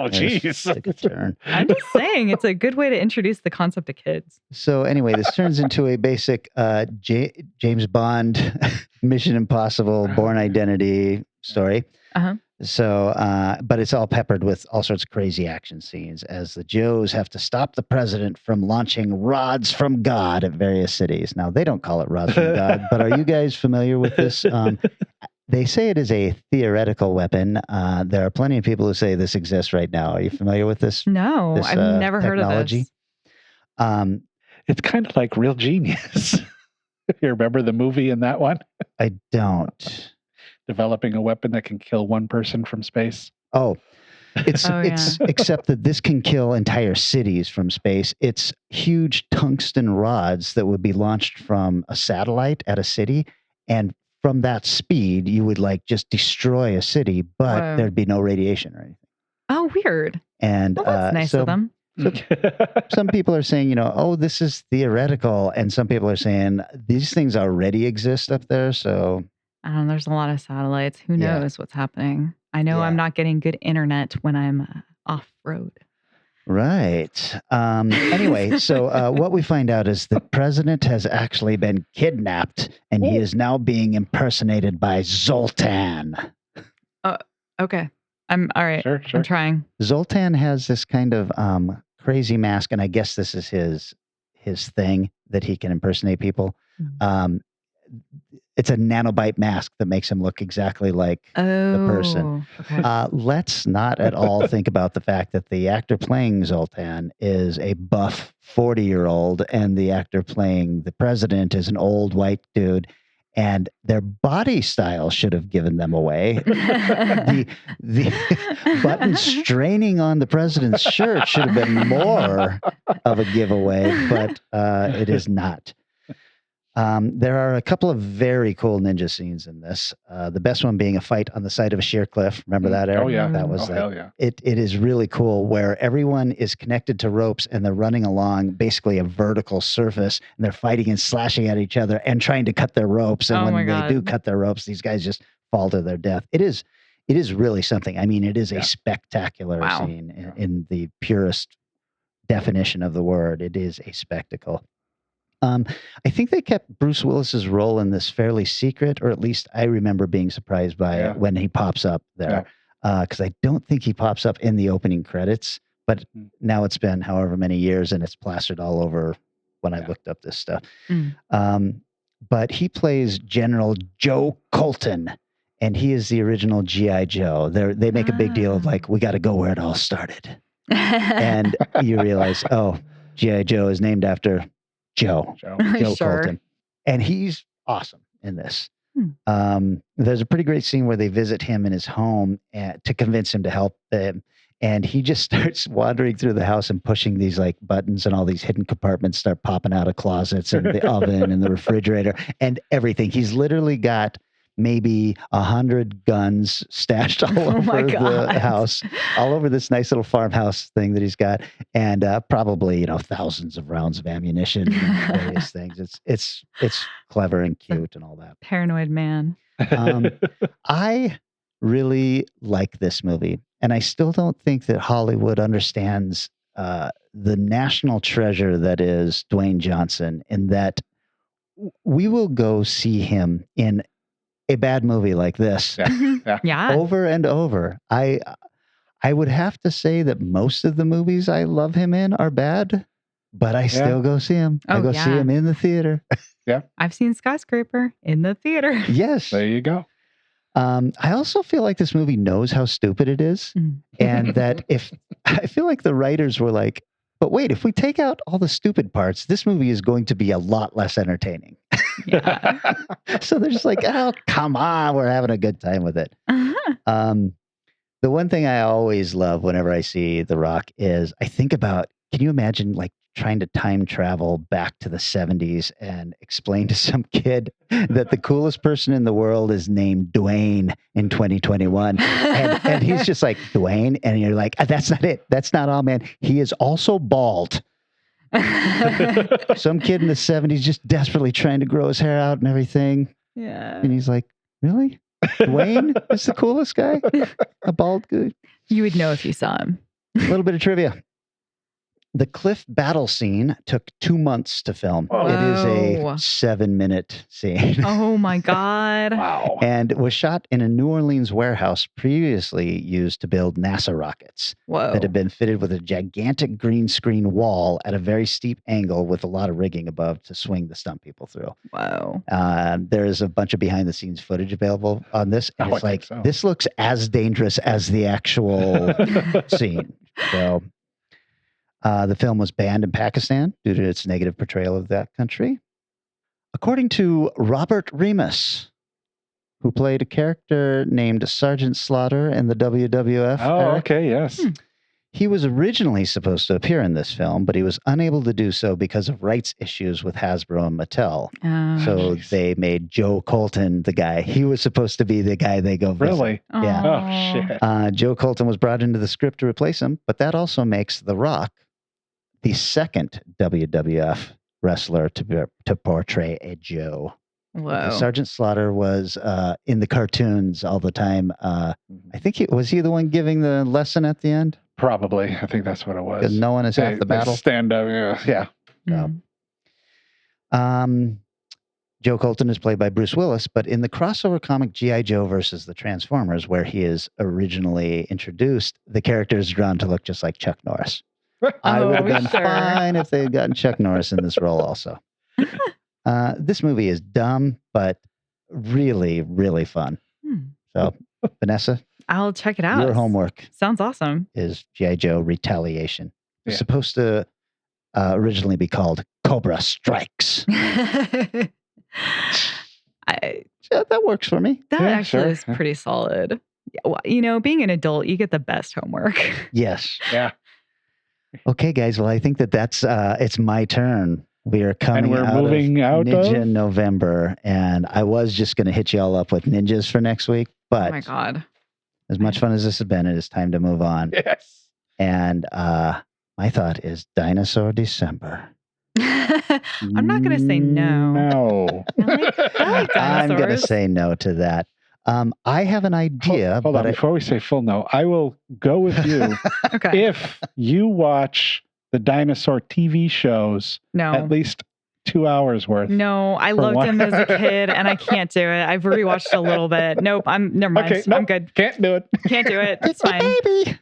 jeez. Take a turn. I'm just saying, it's a good way to introduce the concept to kids. So anyway, this turns into a basic James Bond, Mission Impossible, Bourne Identity story. Uh-huh. So, but it's all peppered with all sorts of crazy action scenes as the Joes have to stop the president from launching rods from God at various cities. Now, they don't call it rods from God, but are you guys familiar with this? They say it is a theoretical weapon. There are plenty of people who say this exists right now. Are you familiar with this? No, I've never heard of this. It's kind of like Real Genius. You remember the movie in that one? I don't. Developing a weapon that can kill one person from space. Oh, it's except that this can kill entire cities from space. It's huge tungsten rods that would be launched from a satellite at a city, and from that speed, you would just destroy a city, but there'd be no radiation or anything. Oh, weird. And that's nice of them. So some people are saying, this is theoretical, and some people are saying these things already exist up there, so. There's a lot of satellites. Who knows what's happening? I know I'm not getting good internet when I'm off-road. Right. Anyway, so what we find out is the president has actually been kidnapped, and he is now being impersonated by Zoltan. Okay. I'm all right. Sure. I'm trying. Zoltan has this kind of crazy mask, and I guess this is his thing that he can impersonate people. It's a nanobite mask that makes him look exactly like the person. Okay. Let's not at all think about the fact that the actor playing Zoltan is a buff 40-year-old and the actor playing the president is an old white dude, and their body style should have given them away. The button straining on the president's shirt should have been more of a giveaway, but it is not. There are a couple of very cool ninja scenes in this. The best one being a fight on the side of a sheer cliff. Remember that, Eric? Oh, yeah. That was hell yeah. It is really cool where everyone is connected to ropes and they're running along basically a vertical surface and they're fighting and slashing at each other and trying to cut their ropes. And when they do cut their ropes, these guys just fall to their death. It is really something. I mean, it is a spectacular scene in the purest definition of the word. It is a spectacle. I think they kept Bruce Willis's role in this fairly secret, or at least I remember being surprised by it when he pops up there. Because I don't think he pops up in the opening credits, but now it's been however many years and it's plastered all over when I looked up this stuff. But he plays General Joe Colton, and he is the original G.I. Joe. They make a big deal of we got to go where it all started. And you realize, G.I. Joe is named after Joe Sure. Colton. And he's awesome in this. There's a pretty great scene where they visit him in his home to convince him to help them. And he just starts wandering through the house and pushing these like buttons, and all these hidden compartments start popping out of closets and the oven and the refrigerator and everything. He's literally got maybe 100 guns stashed all over the house, all over this nice little farmhouse thing that he's got, and probably thousands of rounds of ammunition and various things. It's clever and cute and all that. Paranoid man. I really like this movie, and I still don't think that Hollywood understands the national treasure that is Dwayne Johnson, in that we will go see him in a bad movie like this over and over. I would have to say that most of the movies I love him in are bad, but I still go see him. I go see him in the theater. I've seen Skyscraper in the theater. Yes. There you go. I also feel like this movie knows how stupid it is. And that I feel like the writers were like, but wait, if we take out all the stupid parts, this movie is going to be a lot less entertaining. So they're just like, oh, come on, we're having a good time with it. The one thing I always love whenever I see The Rock is I think about, can you imagine like trying to time travel back to the 70s and explain to some kid that the coolest person in the world is named Dwayne in 2021. And he's just like, Dwayne? And you're like, that's not it. That's not all, man. He is also bald. Some kid in the 70s just desperately trying to grow his hair out and everything. Yeah. And he's like, really? Dwayne is the coolest guy? A bald dude? You would know if you saw him. A little bit of trivia. The cliff battle scene took 2 months to film. Whoa. It is a 7-minute scene. Oh my God. Wow. And was shot in a New Orleans warehouse previously used to build NASA rockets. Whoa. That had been fitted with a gigantic green screen wall at a very steep angle with a lot of rigging above to swing the stunt people through. Wow. There's a bunch of behind the scenes footage available on this. And it's like, this looks as dangerous as the actual scene. So the film was banned in Pakistan due to its negative portrayal of that country. According to Robert Remus, who played a character named Sergeant Slaughter in the WWF. Oh, Eric, okay, yes. He was originally supposed to appear in this film, but he was unable to do so because of rights issues with Hasbro and Mattel. So they made Joe Colton the guy. He was supposed to be the guy they go visit. Really? Yeah. Oh, shit. Joe Colton was brought into the script to replace him, but that also makes The Rock the second WWF wrestler to portray a Joe. Whoa. Sergeant Slaughter was in the cartoons all the time. I think was he the one giving the lesson at the end? Probably. I think that's what it was. Because no one is half the battle. Stand up. Yeah. Joe Colton is played by Bruce Willis, but in the crossover comic G.I. Joe versus the Transformers, where he is originally introduced, the character is drawn to look just like Chuck Norris. I would have been fine if they had gotten Chuck Norris in this role also. This movie is dumb, but really, really fun. So, Vanessa, I'll check it out. your homework Sounds awesome. is G.I. Joe Retaliation. It's supposed to originally be called Cobra Strikes. That works for me. actually is pretty solid. Well, being an adult, you get the best homework. Yes. Yeah. Okay, guys. Well, I think that's it's my turn. We are coming and we're out moving of out Ninja of? November, and I was just going to hit you all up with ninjas for next week, but Oh my God. as much fun as this has been, it is time to move on. Yes. And my thought is Dinosaur December. I'm not going to say no. No. I like I'm dinosaurs. going to say no to that. I have an idea. Hold on. but Before we say full no, I will go with you Okay. if you watch the dinosaur TV shows No. at least 2 hours worth. No, I For loved one. him as a kid, and I can't do it. I've rewatched a little bit. Nope, never mind. Okay, nope, I'm good. Can't do it. Can't do it. It's fine. Baby.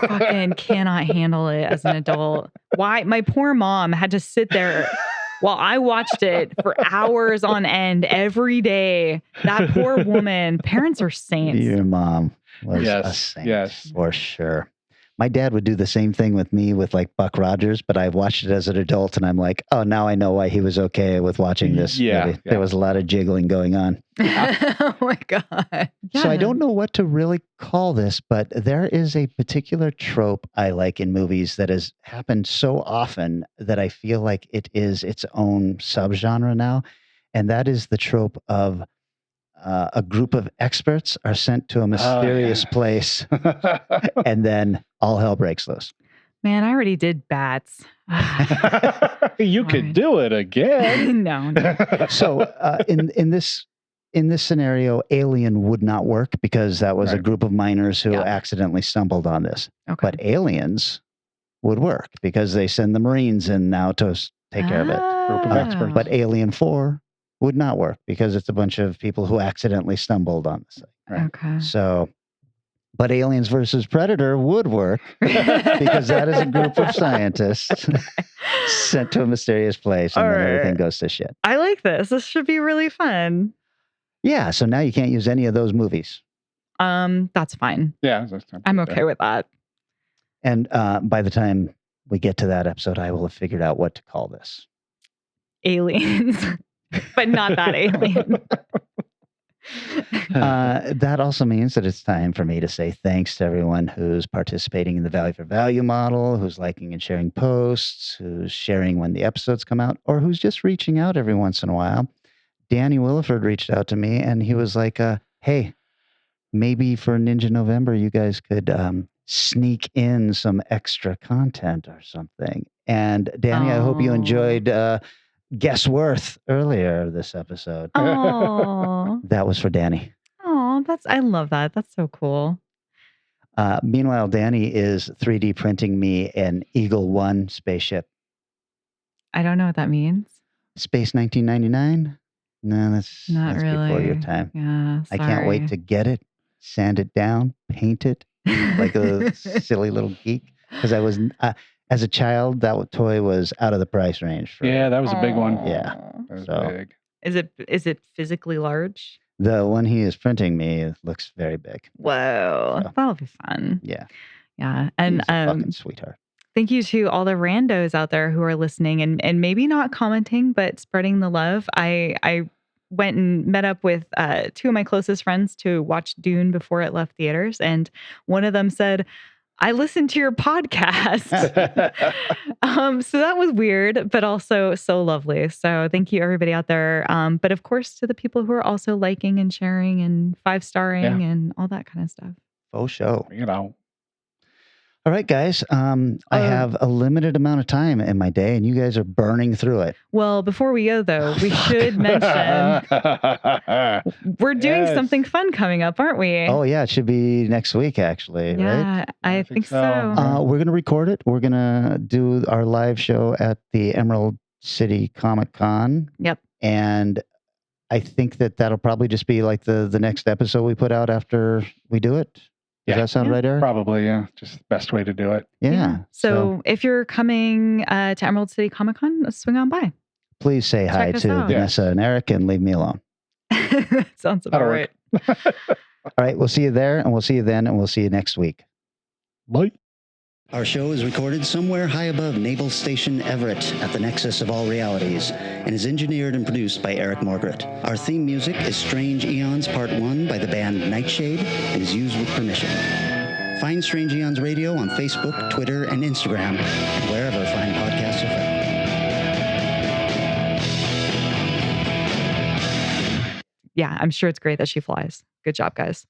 Fucking cannot handle it as an adult. Why? My poor mom had to sit there while I watched it for hours on end every day. That poor woman. Parents are saints. Your mom was Yes, a saint yes. for sure. My dad would do the same thing with me with like Buck Rogers, but I've watched it as an adult and I'm like, oh, now I know why he was okay with watching this movie. There was a lot of jiggling going on. Oh my God. So I don't know what to really call this, but there is a particular trope I like in movies that has happened so often that I feel like it is its own subgenre now. And that is the trope of a group of experts are sent to a mysterious place and then all hell breaks loose. Man, I already did bats. You could do it again. No. So in this scenario, Alien would not work because that was a group of miners who accidentally stumbled on this. Okay. But Aliens would work because they send the Marines in now to take care of it. Group of experts. But Alien 4 would not work because it's a bunch of people who accidentally stumbled on the site. Right. Okay. So, but Aliens versus Predator would work because that is a group of scientists sent to a mysterious place and then everything goes to shit. I like this. This should be really fun. Yeah. So now you can't use any of those movies. That's fine. Yeah. I'm okay with that. And by the time we get to that episode, I will have figured out what to call this. Aliens. But not that alien. That also means that it's time for me to say thanks to everyone who's participating in the Value for Value model, who's liking and sharing posts, who's sharing when the episodes come out, or who's just reaching out every once in a while. Danny Williford reached out to me and he was like, hey, maybe for Ninja November, you guys could sneak in some extra content or something. And Danny, I hope you enjoyed Guessworth earlier this episode. Oh, That was for Danny. oh, I love that. That's so cool. Meanwhile, Danny is 3D printing me an Eagle 1 spaceship. I don't know what that means. Space 1999? No, that's really before your time. Yeah, I can't wait to get it, sand it down, paint it like a silly little geek. Because I was, as a child, that toy was out of the price range. Yeah, that was a big one. Yeah. That was So big. Is it physically large? the one he is printing me looks very big. Whoa, So, that'll be fun. yeah. Yeah, and He's a fucking sweetheart. thank you to all the randos out there who are listening and maybe not commenting, but spreading the love. I went and met up with two of my closest friends to watch Dune before it left theaters. And one of them said, I listened to your podcast. So that was weird, but also so lovely. So thank you everybody out there. But of course to the people who are also liking and sharing and 5-starring and all that kind of stuff. Oh, show. You know. All right, guys. I have a limited amount of time in my day, and you guys are burning through it. Well, before we go, though, we should mention we're doing something fun coming up, aren't we? Oh, yeah. It should be next week, actually, right? Yeah, I think so. We're going to record it. We're going to do our live show at the Emerald City Comic Con. Yep. And I think that'll probably just be like the next episode we put out after we do it. Does that sound right, Eric? Probably, yeah. Just the best way to do it. Yeah. So if you're coming to Emerald City Comic Con, swing on by. Please say hi us to out. Vanessa and Eric and leave me alone. Sounds about That'll right. All right. We'll see you there, and we'll see you then, and we'll see you next week. Bye. Our show is recorded somewhere high above Naval Station Everett at the nexus of all realities and is engineered and produced by Eric Margaret. Our theme music is Strange Aeons Part 1 by the band Nightshade and is used with permission. Find Strange Aeons Radio on Facebook, Twitter, and Instagram, and wherever fine podcasts are found. Yeah, I'm sure it's great that she flies. Good job, guys.